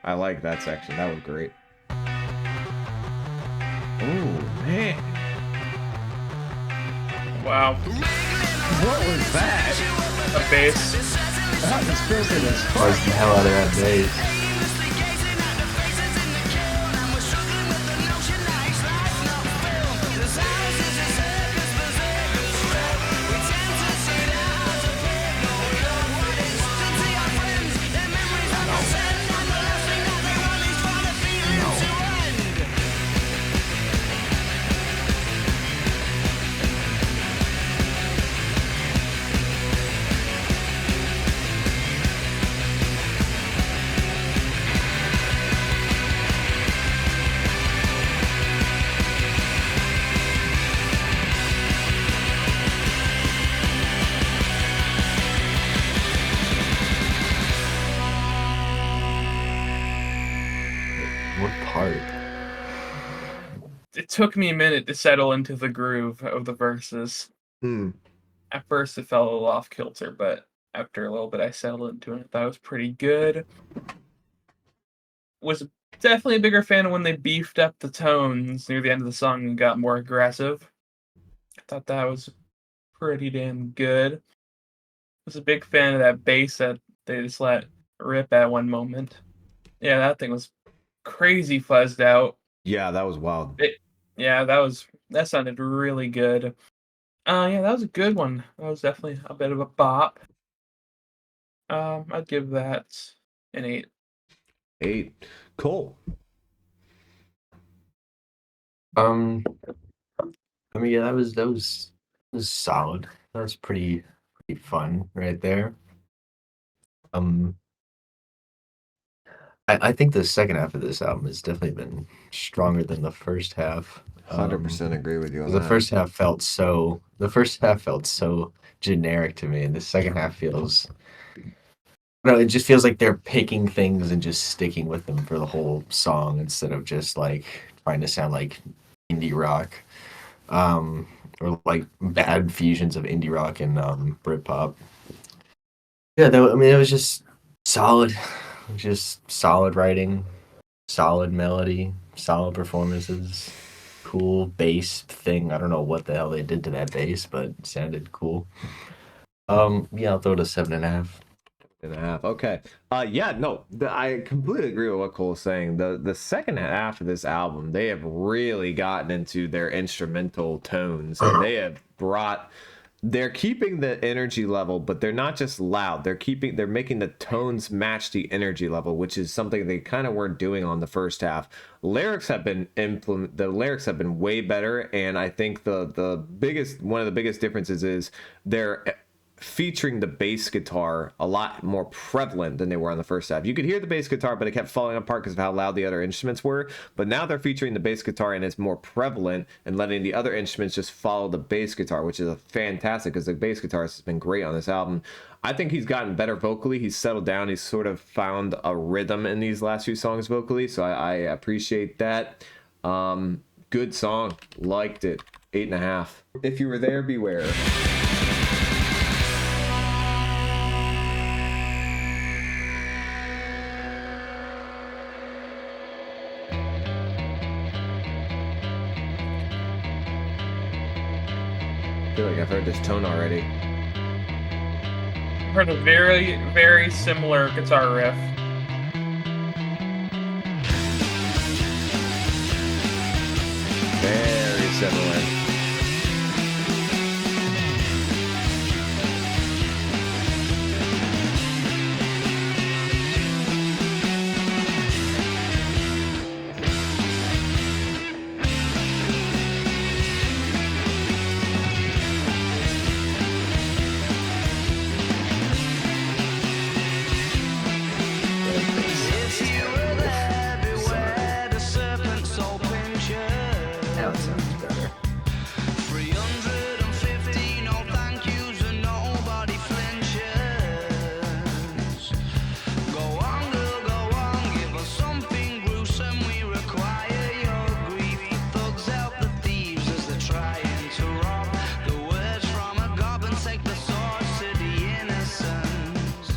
I like that section. That was great. Oh, man. Wow, What was that? a bass. This person is Buzzed the hell out of that bass. Aimlessly gazing at the faces in the kiln, and we're struggling with the notion that it's life, not film. This house is a circus, berserkers fuck. We tend to see that as a pig, no look what it's done to your friends. Their memories are the send, and the last thing that they want is for the feeling to end. What part? It took me a minute to settle into the groove of the verses. Hmm. At first, it felt a little off kilter, but after a little bit, I settled into it. I thought it was pretty good. was definitely a bigger fan of when they beefed up the tones near the end of the song and got more aggressive. I thought that was pretty damn good. I was a big fan of that bass that they just let rip at one moment. Yeah, that thing was crazy fuzzed out. Yeah, that was wild. That sounded really good. Yeah, that was a good one. That was definitely a bit of a bop. I'd give that an 8. 8. Cool. I mean, yeah, that was solid. That was pretty fun right there. I think the second half of this album has definitely been stronger than the first half. 100% agree with you on The that. first half felt so generic to me, and the second half feels. No, it just feels like they're picking things and just sticking with them for the whole song instead of just like trying to sound like indie rock, or like bad fusions of indie rock and Britpop. Yeah, I mean, it was just solid writing, solid melody, solid performances, cool bass thing. I don't know what the hell they did to that bass, but it sounded cool. Yeah, I'll throw it a 7.5. 7.5. Okay. I completely agree with what Cole's saying. The second half of this album, they have really gotten into their instrumental tones, and they're keeping the energy level, but they're not just loud. They're making the tones match the energy level, which is something they kind of weren't doing on the first half. The lyrics have been way better, and I think one of the biggest differences is they're featuring the bass guitar a lot more prevalent than they were on the first half. You could hear the bass guitar, but it kept falling apart because of how loud the other instruments were. But now they're featuring the bass guitar and it's more prevalent and letting the other instruments just follow the bass guitar, which is fantastic because the bass guitarist has been great on this album. I think he's gotten better vocally. He's settled down. He's sort of found a rhythm in these last few songs vocally, so I appreciate that. Good song. Liked it. 8.5. If you were there, beware. I feel like I've heard this tone already. Heard a very, very similar guitar riff. Very similar. If you were there, beware the serpent's soul pincher. Now it sounds better. 350, no thank yous, and nobody flinches. Go on, girl, go on, give us something gruesome. We require your grief. The thugs help the thieves as they're trying to rob. The words from a goblin take the swords to the innocents.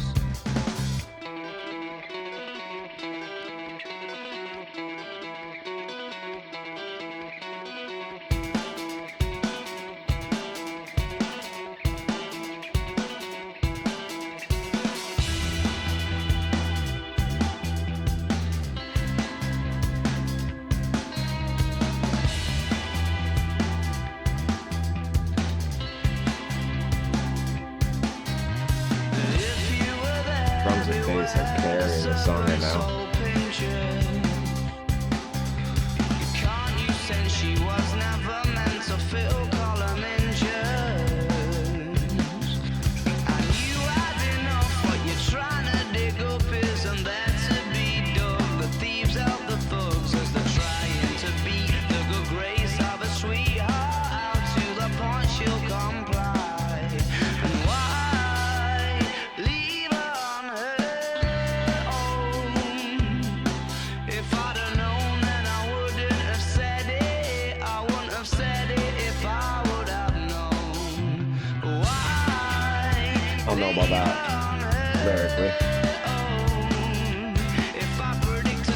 If you were there, Drums and bass have carrying the song right now. soul pincher. Can't you sense she was never meant to fill column inches? And you had enough, what you're trying to dig up isn't there to be dug. The thieves help the thugs as they're trying to beat the good grace of a sweetheart out to the point she'll comply. And why leave her on her own? If I'd have known, then I wouldn't have said it. I wouldn't have said it if I would have known. Why I don't know about that on her lyrically. own? If I predicted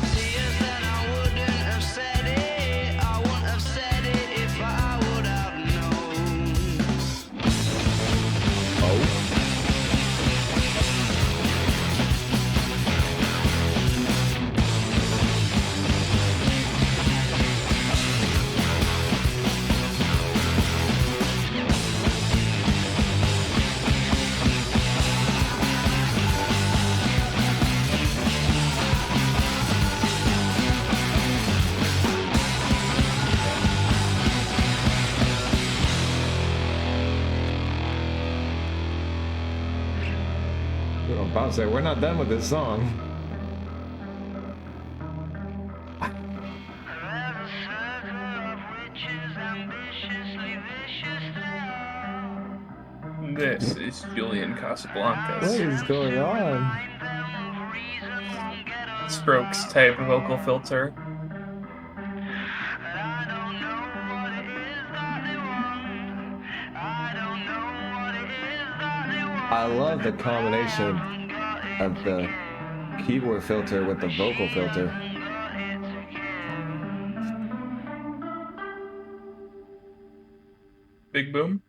say we're not done with this song. This is Julian Casablancas. What is going on? Strokes type vocal filter. I love the combination of the keyboard filter with the vocal filter. Big boom.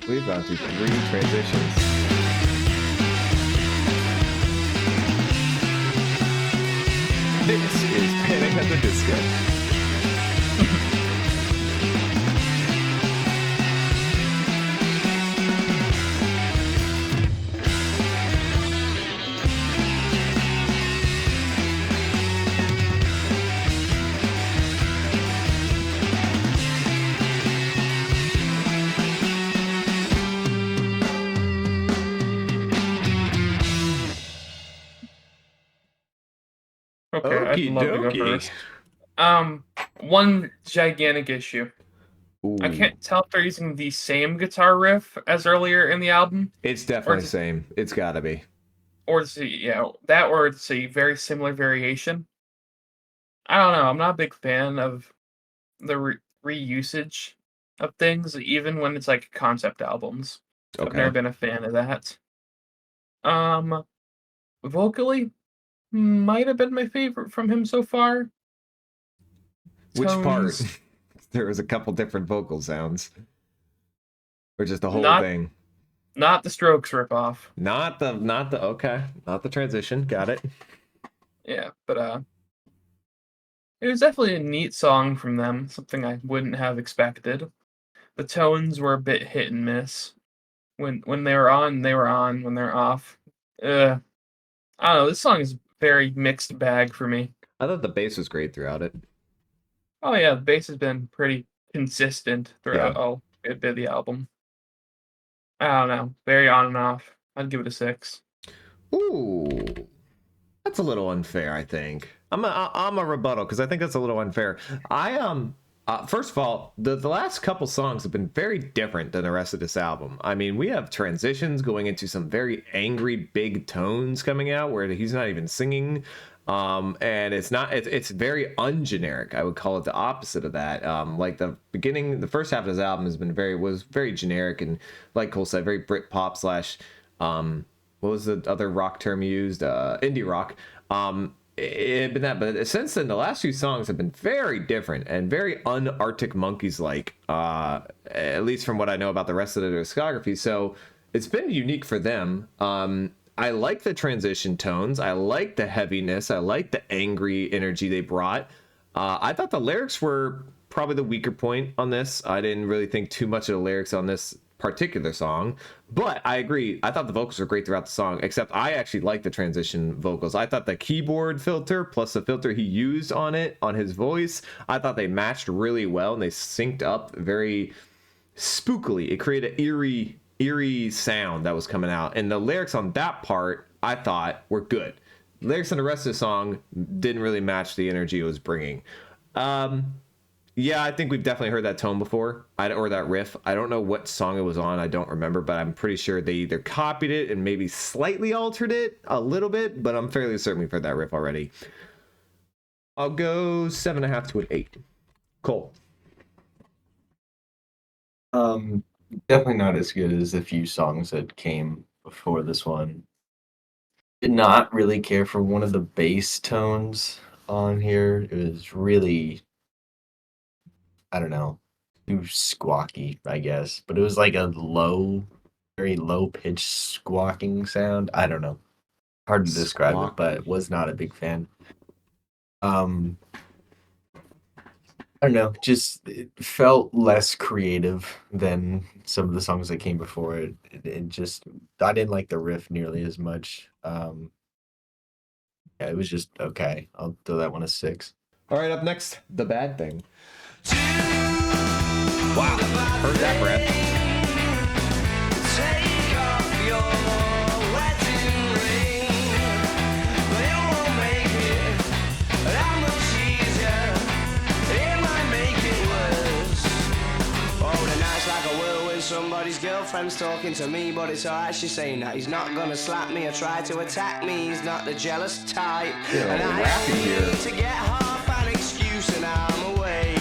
We've gone through 3 transitions. This is Panic at the Disco. Okay, I'd Okie love to go dokie. first. One gigantic issue. Ooh. I can't tell if they're using the same guitar riff as earlier in the album, It's definitely Or the same. It's gotta be. or it's or it's a very similar variation. I don't know. I'm not a big fan of the reusage of things, even when it's like concept albums. I've never Okay. been a fan of that. Vocally, might have been my favorite from him so far. Which part? Tones, There was a couple different vocal sounds. Or just the whole Not- thing. not the Strokes ripoff. Not the okay. Not the transition. Got it. Yeah, but it was definitely a neat song from them, something I wouldn't have expected. The tones were a bit hit and miss. When they were on, they were on. When they're off, I don't know. This song is very mixed bag for me. I thought the bass was great throughout it. Oh yeah, the bass has been pretty consistent throughout a bit of the album. I don't know, very on and off. I'd give it a 6. Ooh. That's a little unfair, I think. I'm a rebuttal because I think that's a little unfair. First of all, the last couple songs have been very different than the rest of this album. I mean, we have transitions going into some very angry big tones coming out where he's not even singing. And it's very ungeneric. I would call it the opposite of that. Like the first half of this album was very generic and, like Cole said, very Britpop slash what was the other rock term used? Indie rock. It had been that, but since then the last few songs have been very different and very un-Arctic Monkeys like, at least from what I know about the rest of their discography. So it's been unique for them. I like the transition tones. I like the heaviness. I like the angry energy they brought. I thought the lyrics were probably the weaker point on this. I didn't really think too much of the lyrics on this particular song, but I agree. I thought the vocals were great throughout the song, except I actually like the transition vocals. I thought the keyboard filter plus the filter he used on his voice, I thought they matched really well and they synced up very spookily. It created an eerie sound that was coming out, and the lyrics on that part I thought were good. Lyrics on the rest of the song didn't really match the energy it was bringing. Yeah, I think we've definitely heard that tone before, or that riff. I don't know what song it was on. I don't remember, but I'm pretty sure they either copied it and maybe slightly altered it a little bit, but I'm fairly certain we've heard that riff already. I'll go 7.5 to an 8. Cole. Definitely not as good as the few songs that came before this one. Did not really care for one of the bass tones on here. It was really, I don't know, too squawky, I guess. But it was like a very low pitched squawking sound. I don't know. Hard to describe it, but was not a big fan. I don't know, just it felt less creative than some of the songs that came before it. I didn't like the riff nearly as much. Yeah, it was just okay. I'll throw that one a 6. All right, up next, The Bad Thing. Wow, heard that breath. Take off your wedding ring, but it won't make it that much easier. It might make it worse. Oh, the night's like a whirlwind. Somebody's girlfriend's talking to me, but it's alright. She's saying that he's not gonna slap me or try to attack me. He's not the jealous type, Yeah, and I rapping here. need to get half an excuse, and I'm away.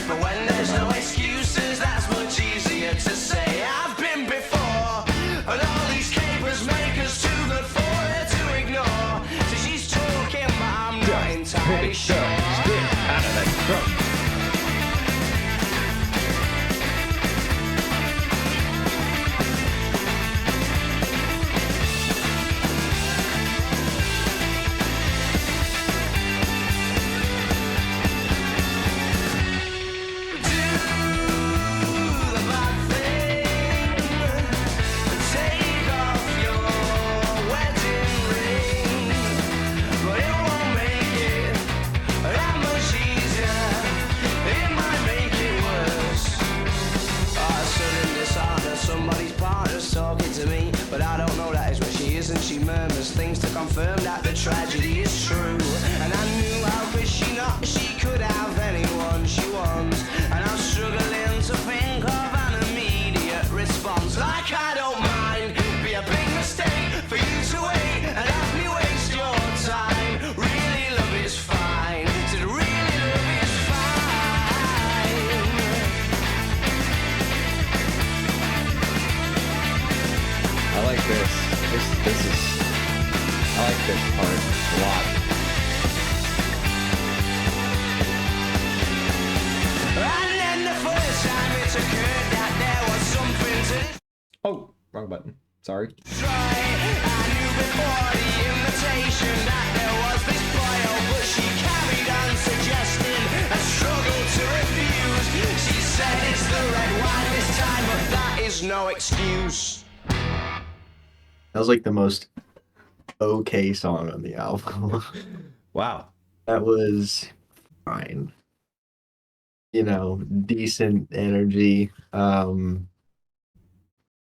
But when there's no excuses, that's much easier to say. I've been before, and all these capers make us too good for her to ignore. So she's talking, but I'm not entirely sure. Out of that truck. Somebody's partner's talking to me, but I don't know that is where she is, and she murmurs things to confirm that the tragedy is true. And I knew how could she not, she could have anyone she wants, and I'm struggling to think of an immediate response. Like I don't mind, be a big mistake for you to wait and have me waste your time. Really love is fine, said really love is fine. I like this. This is. I like this part a lot. And then the first time it occurred that there was something to Oh, wrong button. Sorry. try. I knew before the invitation that there was this boil, but she carried on suggesting a struggle to refuse. She said it's the red wine this time, but that is no excuse. That was like the most okay song on the album. Wow. That was fine. You know, decent energy.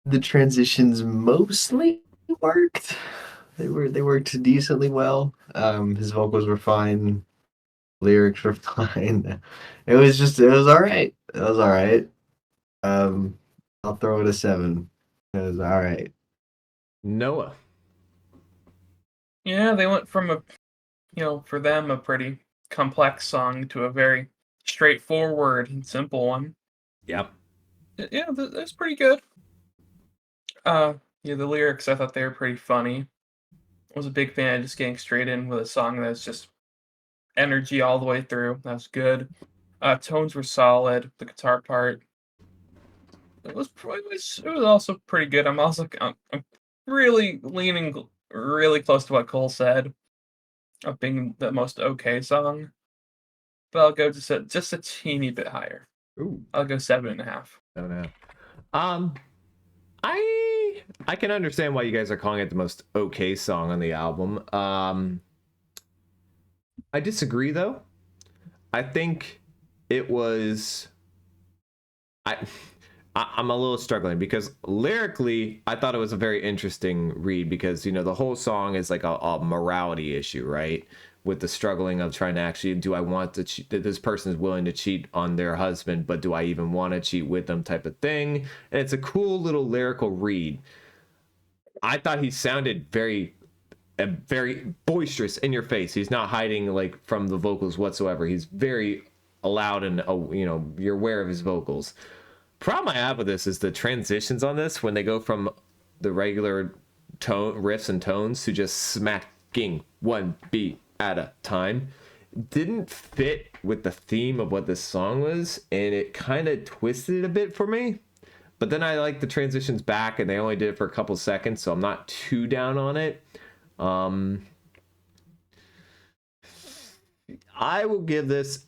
The transitions mostly worked. They worked decently well. His vocals were fine. Lyrics were fine. It was all right. It was all right. I'll throw it a 7. It was all right. Noah. Yeah, they went from for them, a pretty complex song to a very straightforward and simple one. Yep. Yeah, that's pretty good. The lyrics, I thought they were pretty funny. I was a big fan of just getting straight in with a song that's just energy all the way through. That was good. Tones were solid. The guitar part, it was also pretty good. I'm really leaning really close to what Cole said of being the most okay song, but I'll go just a teeny bit higher. Ooh. I'll go 7.5. Oh no. I can understand why you guys are calling it the most okay song on the album. I disagree though. I think it was. I'm a little struggling because lyrically, I thought it was a very interesting read because, the whole song is like a morality issue, right? With the struggling of trying to actually, do I want to cheat? This person is willing to cheat on their husband, but do I even want to cheat with them type of thing? And it's a cool little lyrical read. I thought he sounded very boisterous in your face. He's not hiding like from the vocals whatsoever. He's very loud and, you're aware of his vocals. Problem I have with this is the transitions on this when they go from the regular tone riffs and tones to just smacking one beat at a time didn't fit with the theme of what this song was, and it kind of twisted it a bit for me. But then I like the transitions back, and they only did it for a couple seconds, so I'm not too down on it. I will give this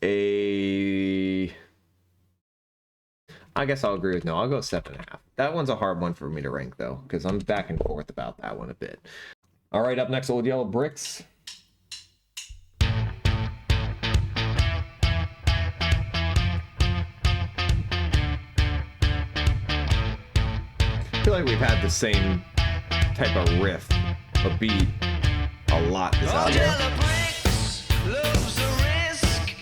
I guess I'll agree with no. I'll go 7.5. That one's a hard one for me to rank though, because I'm back and forth about that one a bit. All right, up next, Old Yellow Bricks. like we've had the same type of riff, a beat, a lot this album. Angela Briggs loves the risk.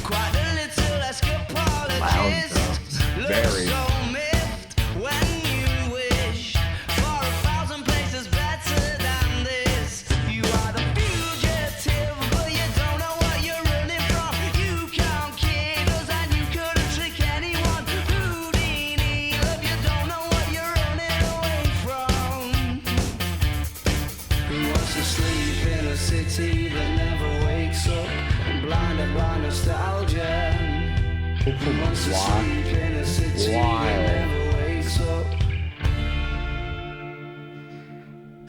Quite a little escapologist. Very. Looks so miffed when you wish for 1,000 places better than this. You are the fugitive, but you don't know what you're running from. You can't kid us and you couldn't trick anyone. Houdini, love, you don't know what you're running away from. Who wants to sleep in a city that never wakes up, blinded by nostalgia? Who wants to sleep in a city that never wakes up?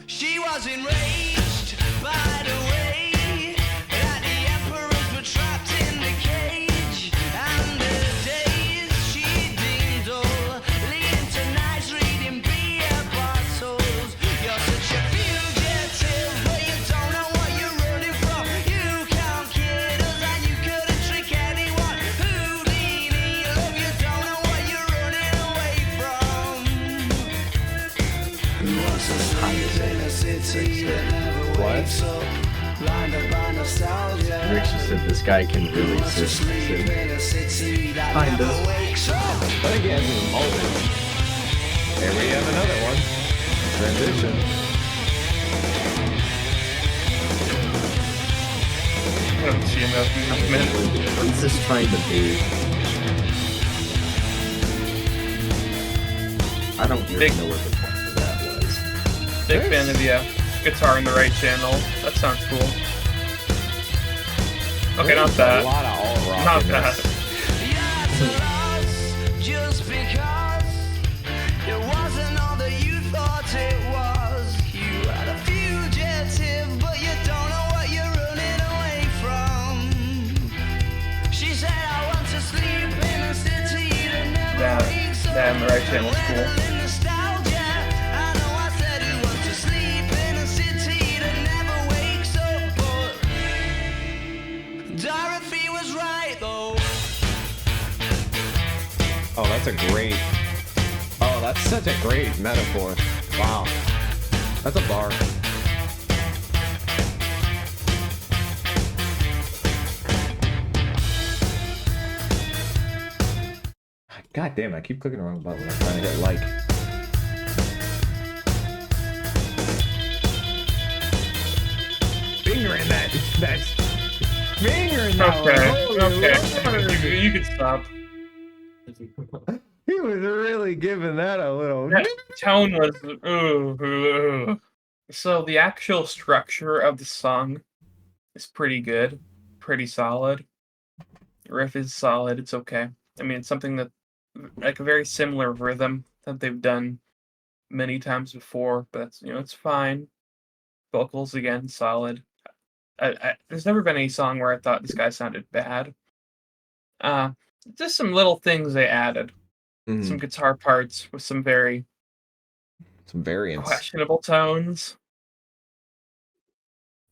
She was enraged by the way that the emperors were trapped in the cage, and the days she deemed dull, leading to nights reading beer bottles. You're such a fugitive, but you don't know what you're running from. You can't kid us and you couldn't trick anyone. Houdini, love, you don't know what you're running away from. Who wants to sleep in a city that never wakes up, blinded by nostalgia? Rick just said this guy can really Wants to sing. sleep in a city that Kinda. never wakes up. I think he has his moment. Here we have another one. Transition. I don't see enough movement. What's this trying to be? I don't really Big- know what the point of that was. Big fan of the guitar in the right channel. That sounds cool. Okay, not There's a that. lot of alt rock Not in that. this. Yeah, it's a loss just because it wasn't all that you thought it was. You are a fugitive, but you don't know what you're running away from. She said, I want to sleep in a city that never wakes up. That in the right channel is cool. Adrenaline, nostalgia. I know I said who wants to sleep in a city that never wakes up, but Dorothy was right though. Oh, that's a great. Oh, that's such a great metaphor. Wow. That's a bar. God damn, I keep clicking the wrong button when I'm trying to hit like. Finger in that. That's finger in that. Okay. You can stop. He was really giving that a little. That tone was. Ooh. So the actual structure of the song is pretty good, pretty solid. The riff is solid. It's okay. I mean, it's something that, like a very similar rhythm that they've done many times before, but that's, it's fine. Vocals again, solid. There's never been any song where I thought this guy sounded bad. Just some little things they added. Some guitar parts with some very Some variants. questionable tones.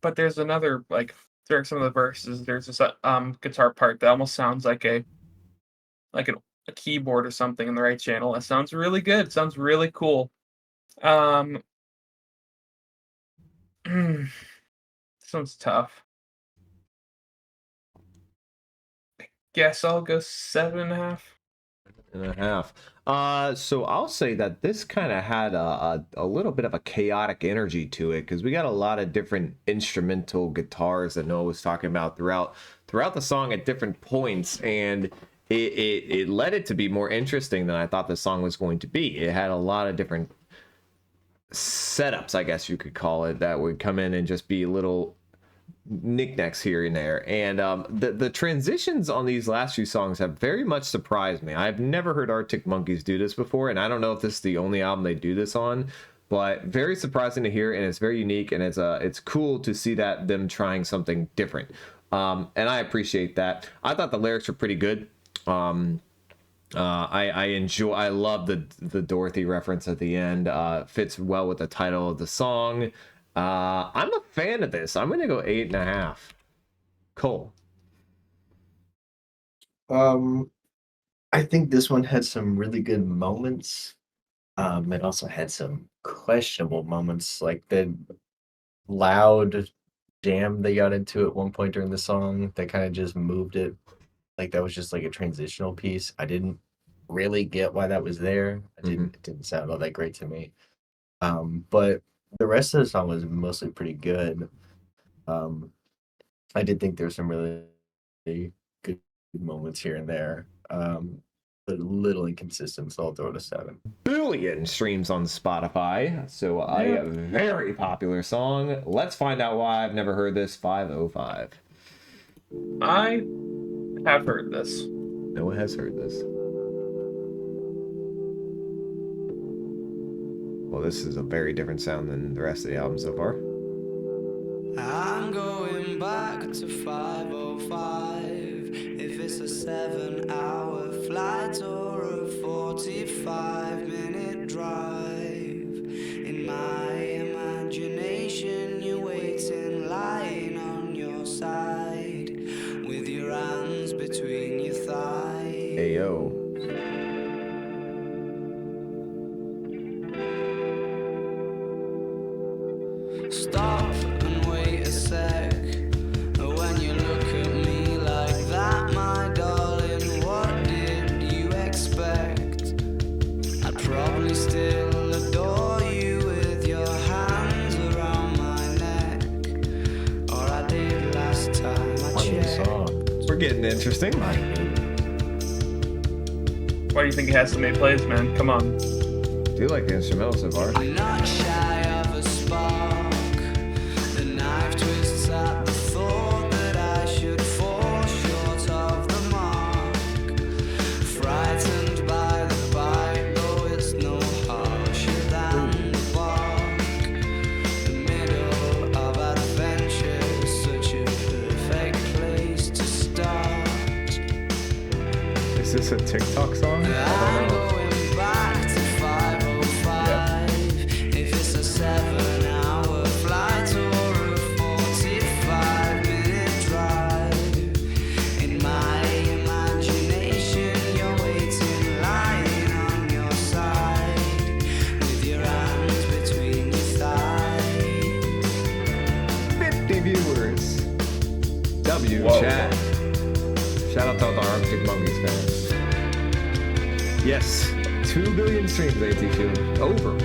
But there's another, like, during some of the verses, there's this guitar part that almost sounds like a keyboard or something in the right channel. That sounds really good. It sounds really cool. This one's tough. I guess I'll go 7.5. And a half. So I'll say that this kind of had a little bit of a chaotic energy to it, because we got a lot of different instrumental guitars that Noah was talking about throughout the song at different points, and it led it to be more interesting than I thought the song was going to be. It had a lot of different setups, I guess you could call it, that would come in and just be little knickknacks here and there, and the transitions on these last few songs have very much surprised me. I've never heard Arctic Monkeys do this before, and I don't know if this is the only album they do this on, but very surprising to hear, and it's very unique, and it's cool to see that them trying something different, and I appreciate that. I thought the lyrics were pretty good. I love the Dorothy reference at the end. Fits well with the title of the song. I'm a fan of this. I'm gonna go 8.5. Cole. I think this one had some really good moments. It also had some questionable moments, like the loud jam they got into at one point during the song that kind of just moved it. Like that was just like a transitional piece. I didn't really get why that was there. It didn't sound all that great to me. But the rest of the song was mostly pretty good. I did think there were some really good moments here and there. But a little inconsistent, so I'll throw it a 7. Billion streams on Spotify, so a very popular song. Let's find out why I've never heard this. 505. I have heard this. Noah has heard this. Well, this is a very different sound than the rest of the album so far. I'm going back to 505. If it's a 7-hour flight or a 45-minute drive, in my imagination you're waiting, lying on your side, with your hands between your thighs. Ayo. Stop and wait a sec. When you look at me like that, my darling, what did you expect? I'd probably still adore you with your hands around my neck, or I did last time I checked. We're getting interesting. Why do you think it has so many plays, man? Come on. Do you like the instrumental so far? I'm not shy of a spark. The knife twists at the thought that I should fall short of the mark. Frightened by the bite, though it's no harsher than the bark. The middle of adventure is such a perfect place to start. Is this a TikTok song? I I'm don't know. going back to 505. If it's a 7-hour flight or a 45-minute drive, in my imagination you're waiting, lying on your side, with your hands between your thighs. 50 viewers. W Whoa. chat. Shout out to all the Arctic Monkeys fans. Yes, 2 billion streams, AT2. Over.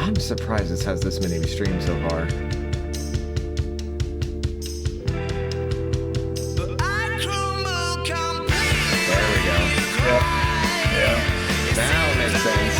I'm surprised this has this many streams so far. But I crumble completely. There we go. Yeah. Now it makes sense.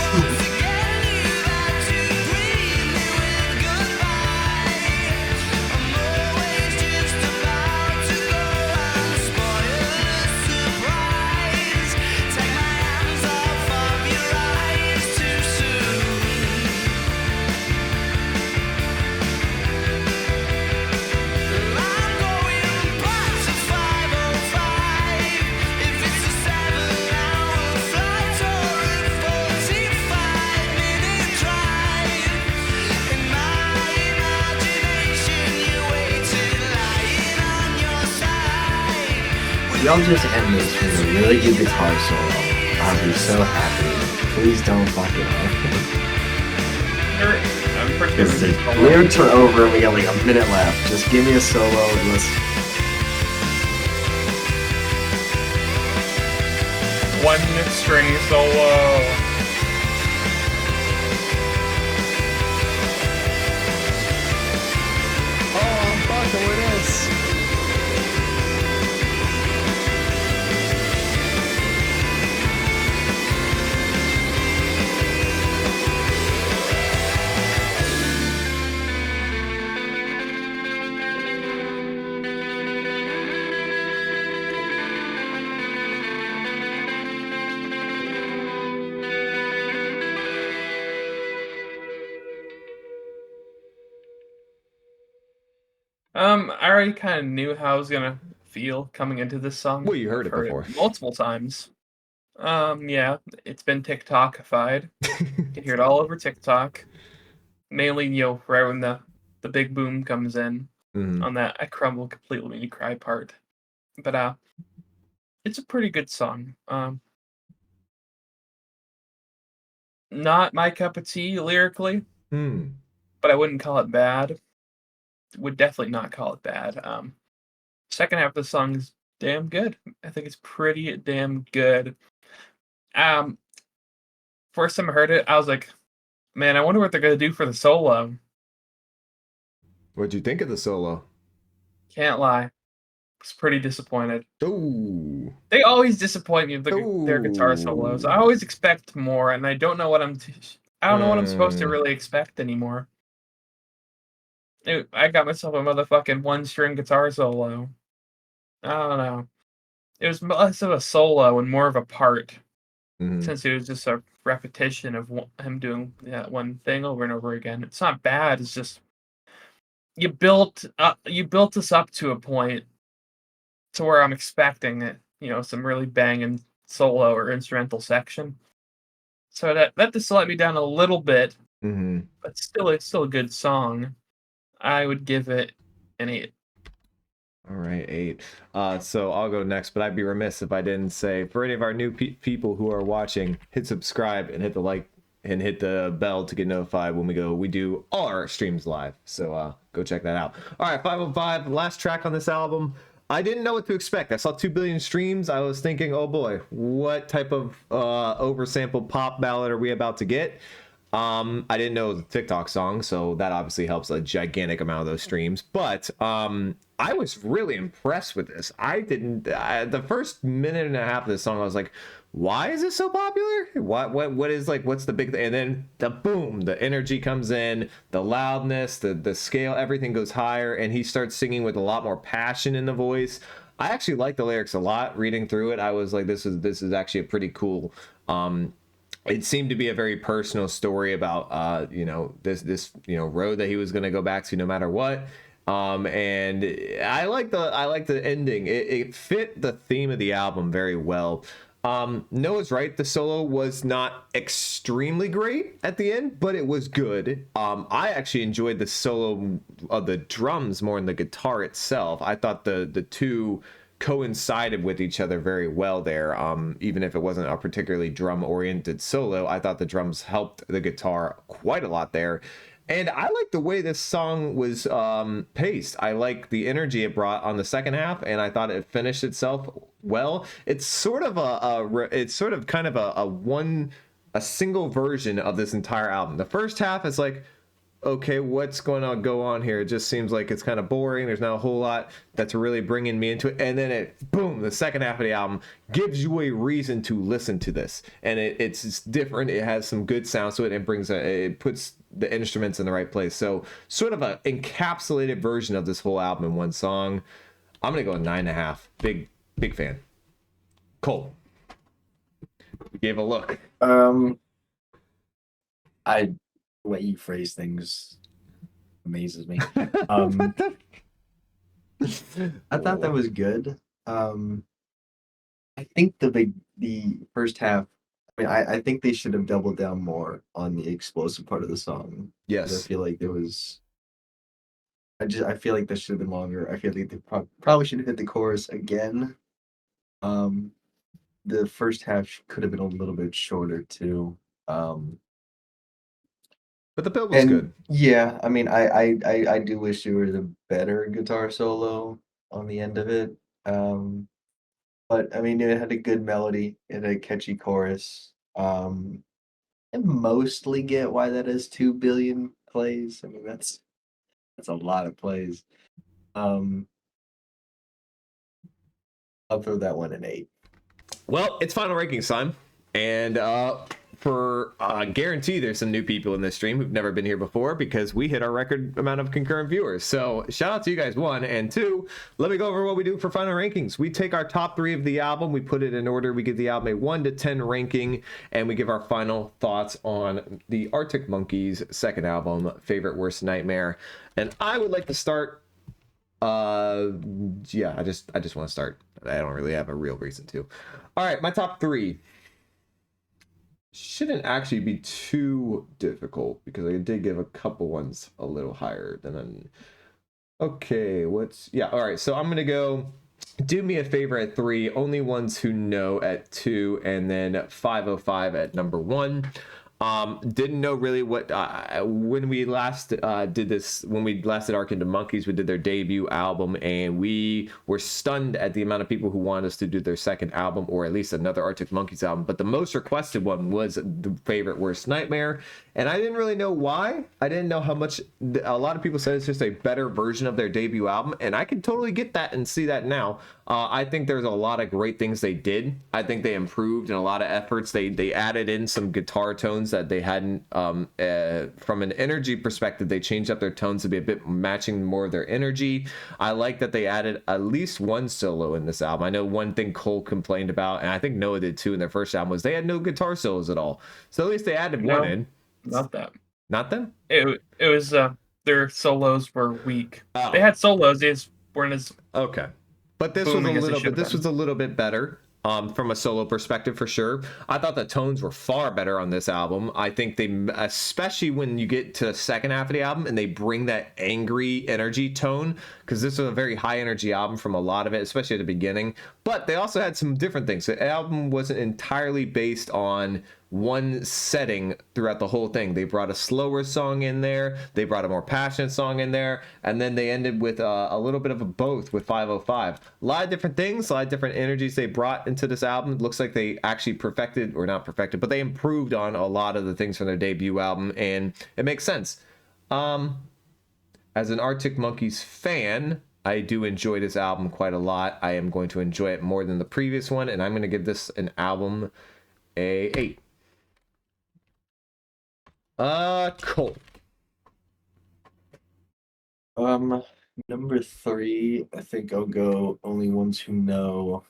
Y'all just end this with a really good guitar solo. I'll be so happy. Please don't fuck it up. I'm pretty Because the sure. lyrics are over and we got like a minute left. Just give me a solo and let's... One string solo. Oh, I'm fucking with this. I already kind of knew how I was gonna feel coming into this song. Well, you heard it I've before. multiple times. Yeah, it's been TikTokified. You can hear it all over TikTok. Mainly, right when the big boom comes in Mhm. on that I crumble completely when you cry part. But it's a pretty good song. Not my cup of tea lyrically, Hmm. but I wouldn't call it bad. Would definitely not call it bad. Second half of the song is damn good. I think it's pretty damn good. Um, First time I heard it, I was like, man, I wonder what they're gonna do for the solo. What'd you think of the solo? Can't lie, was pretty disappointed. Oh. They always disappoint me with their guitar solos. I Oh. always expect more, and I don't know what I don't know what I'm supposed to really expect anymore. I got myself a motherfucking one-string guitar solo. I don't know. It was less of a solo and more of a part, Mhm. since it was just a repetition of him doing that one thing over and over again. It's not bad. It's just you built us up to a point to where I'm expecting it. Some really banging solo or instrumental section. So that just let me down a little bit, Mhm. but it's still a good song. I would give it an 8. All right, 8. So I'll go next, but I'd be remiss if I didn't say, for any of our new people who are watching, hit subscribe and hit the like and hit the bell to get notified when we do all our streams live. So go check that out. All right, 505, last track on this album. I didn't know what to expect. I saw 2 billion streams. I was thinking, oh boy, what type of oversampled pop ballad are we about to get? I didn't know the TikTok song, so that obviously helps a gigantic amount of those streams. But I was really impressed with this. The first minute and a half of this song, I was like, why is this so popular? What is like, what's the big thing? And then the boom, the energy comes in, the loudness, the scale, everything goes higher, and he starts singing with a lot more passion in the voice. I actually like the lyrics a lot. Reading through it, I was like, this is actually a pretty cool. It seemed to be a very personal story about this road that he was going to go back to no matter what. And I like the ending. It fit the theme of the album very well. Noah's right, the solo was not extremely great at the end, but it was good. I actually enjoyed the solo of the drums more than the guitar itself. I thought the two coincided with each other very well there. Even if it wasn't a particularly drum oriented solo, I thought the drums helped the guitar quite a lot there. And I like the way this song was paced. I like the energy it brought on the second half, and I thought it finished itself well. It's sort of a single version of this entire album. The first half is like, okay, what's going to go on here? It just seems like it's kind of boring. There's not a whole lot that's really bringing me into it. And then boom, the second half of the album gives you a reason to listen to this. And it's different. It has some good sounds to it and it puts the instruments in the right place. So sort of a encapsulated version of this whole album in one song. I'm going to go 9.5. Big fan. Cole. We gave a look. I the way you phrase things amazes me. I thought that was good. I think the first half. I mean, I think they should have doubled down more on the explosive part of the song. Yes. I feel like there was. I feel like that should have been longer. I feel like they probably should have hit the chorus again. The first half could have been a little bit shorter too. But the build was good. Yeah, I mean, I do wish there was a better guitar solo on the end of it. But I mean, it had a good melody and a catchy chorus. I mostly get why that is 2 billion plays. I mean, that's a lot of plays. I'll throw that one an 8. Well, it's final rankings time, and for guarantee there's some new people in this stream who've never been here before because we hit our record amount of concurrent viewers. So shout out to you guys, 1, and 2, let me go over what we do for final rankings. We take our top 3 of the album, we put it in order, we give the album a 1 to 10 ranking, and we give our final thoughts on the Arctic Monkeys' second album, Favorite Worst Nightmare. And I would like to start. Yeah, I just want to start. I don't really have a real reason to. All right, my top 3. shouldn't actually be too difficult because I did give a couple ones a little higher than. Okay, all right. So I'm gonna go. Do me a favor at 3. Only ones who know at 2, and then 505 at number 1. Didn't know really what when we last did this, when we last did Arc into Monkeys, we did their debut album, and we were stunned at the amount of people who wanted us to do their second album, or at least another Arctic Monkeys album. But the most requested one was the Favorite Worst Nightmare, and I didn't really know why. I didn't know how much. A lot of people said it's just a better version of their debut album, and I can totally get that and see that now. I think there's a lot of great things they did. I think they improved in a lot of efforts. They added in some guitar tones that they hadn't. From an energy perspective, they changed up their tones to be a bit matching more of their energy. I like that they added at least one solo in this album. I know one thing Cole complained about, and I think Noah did too in their first album, was they had no guitar solos at all. So at least they added one in. Not that. Not them? It was their solos were weak. Oh. They had solos, they just weren't as okay. But this was a little bit better from a solo perspective for sure. I thought the tones were far better on this album. I think they, especially when you get to the second half of the album and they bring that angry energy tone, because this was a very high energy album from a lot of it, especially at the beginning. But they also had some different things. The album wasn't entirely based on one setting throughout the whole thing. They brought a slower song in there, they brought a more passionate song in there, and then they ended with a little bit of a both with 505. A lot of different things, a lot of different energies they brought into this album. It looks like they actually perfected, or not perfected, but they improved on a lot of the things from their debut album, and it makes sense. As an Arctic Monkeys fan, I do enjoy this album quite a lot. I am going to enjoy it more than the previous one, and I'm going to give this an album a 8. Cole. Number 3, I think I'll go Only Ones Who Know.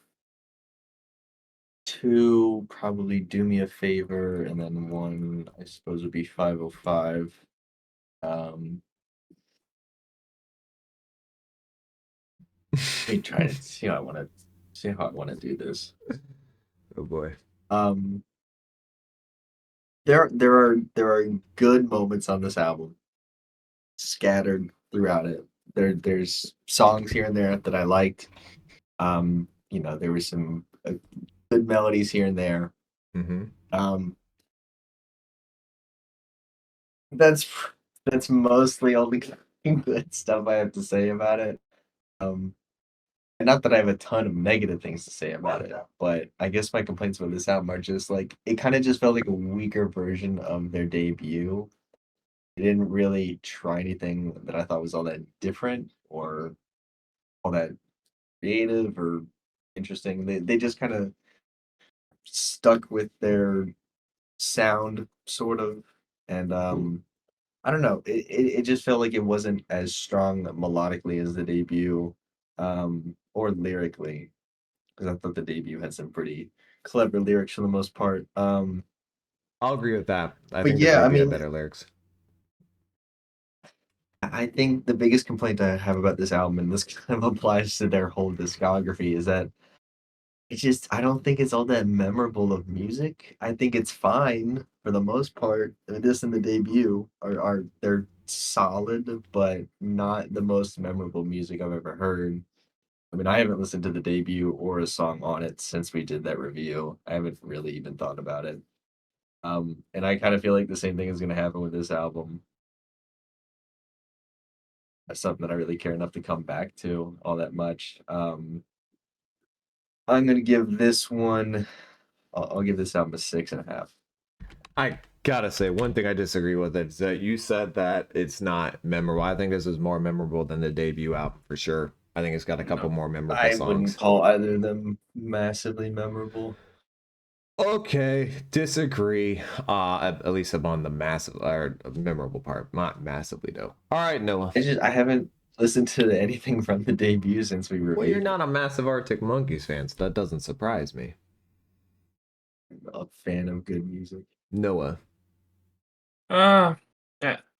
2, probably Do Me a Favor, and then 1, I suppose, would be 505. Let me try to see how I want to do this. Oh boy. There are good moments on this album, scattered throughout it. There's songs here and there that I liked. There were some good melodies here and there. Mm-hmm. That's mostly all the good stuff I have to say about it. And not that I have a ton of negative things to say about it, but I guess my complaints about this album are just like, it kind of just felt like a weaker version of their debut. They didn't really try anything that I thought was all that different or all that creative or interesting. They just kind of stuck with their sound, sort of, and I don't know. It just felt like it wasn't as strong melodically as the debut, or lyrically, because I thought the debut had some pretty clever lyrics for the most part. I'll agree with that. I But think yeah, the I debut had mean- better lyrics. I think the biggest complaint I have about this album, and this kind of applies to their whole discography, is that I don't think it's all that memorable of music. I think it's fine for the most part. This and the debut are they're solid, but not the most memorable music I've ever heard. I mean, I haven't listened to the debut or a song on it since we did that review. I haven't really even thought about it. And I kind of feel like the same thing is going to happen with this album. That's something that I really care enough to come back to all that much. I'm going to give this one, I'll give this album a 6.5. I gotta say, one thing I disagree with is that you said that it's not memorable. I think this is more memorable than the debut album for sure. I think it's got a couple more memorable I songs. wouldn't call either of them massively memorable. Okay, disagree. At least upon the massive or memorable part, not massively though. All right, Noah. I haven't listened to anything from the debut since we reviewed. Well, you're not a massive Arctic Monkeys fan, so that doesn't surprise me. a fan of good music. Noah. At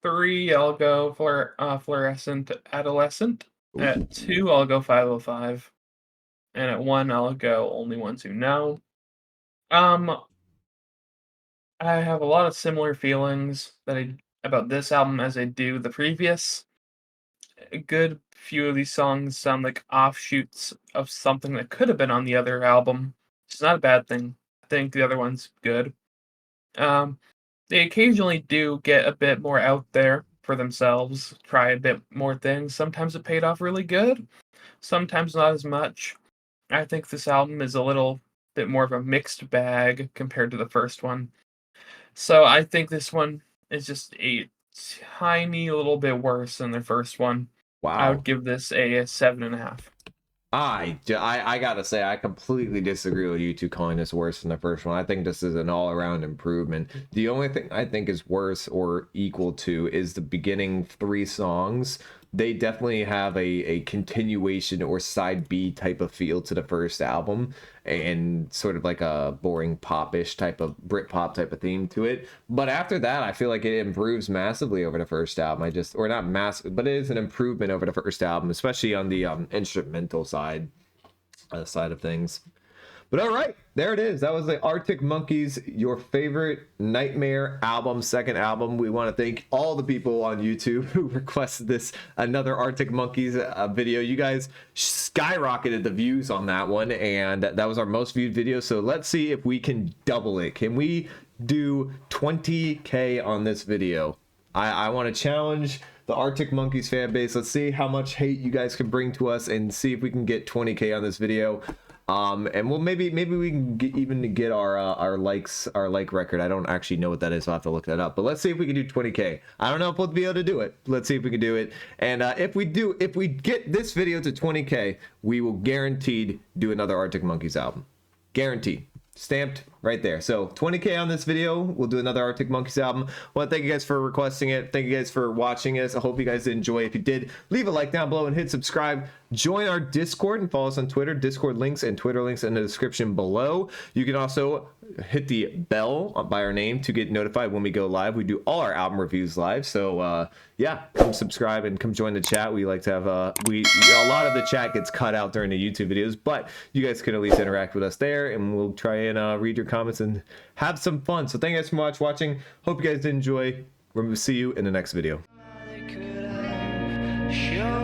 3, I'll go for Fluorescent Adolescent. At 2, I'll go 505. And at 1, I'll go Only Ones Who Know. I have a lot of similar feelings about this album as I do the previous. A good few of these songs sound like offshoots of something that could have been on the other album. It's not a bad thing. I think the other one's good. Um, they occasionally do get a bit more out there for themselves, try a bit more things. Sometimes it paid off really good, sometimes not as much. I think this album is a little bit more of a mixed bag compared to the first one. So I think this one is just a tiny little bit worse than the first one. I Wow. would give this a 7.5. I gotta say, I completely disagree with you two calling this worse than the first one. I think this is an all-around improvement. The only thing I think is worse or equal to is the beginning 3 songs. They definitely have a continuation or side B type of feel to the first album, and sort of like a boring popish type of Britpop type of theme to it. But after that, I feel like it improves massively over the first album. Or not massive, but it is an improvement over the first album, especially on the instrumental side of things. But all right, there it is. That was the Arctic Monkeys, your favorite Nightmare album, second album. We want to thank all the people on YouTube who requested this, another Arctic Monkeys video. You guys skyrocketed the views on that one, and that was our most viewed video. So let's see if we can double it. Can we do 20K on this video? I want to challenge the Arctic Monkeys fan base. Let's see how much hate you guys can bring to us and see if we can get 20K on this video. And well, maybe we can get our like record. I don't actually know what that is, so I'll have to look that up. But let's see if we can do 20K. I don't know if we'll be able to do it. Let's see if we can do it. And if we get this video to 20K, we will guaranteed do another Arctic Monkeys album. Guaranteed. Stamped right there. So 20K on this video, we'll do another Arctic Monkeys album. Well, thank you guys for requesting it. Thank you guys for watching us. I hope you guys did enjoy. If you did, leave a like down below and hit subscribe. Join our Discord and follow us on Twitter. Discord links and Twitter links in the description below. You can also hit the bell by our name to get notified when we go live. We do all our album reviews live. So yeah, come subscribe and come join the chat. We like to have a lot of the chat gets cut out during the YouTube videos, but you guys can at least interact with us there, and we'll try and read your comments and have some fun. So thank you guys so much for watching. Hope you guys did enjoy. We'll see you in the next video. Show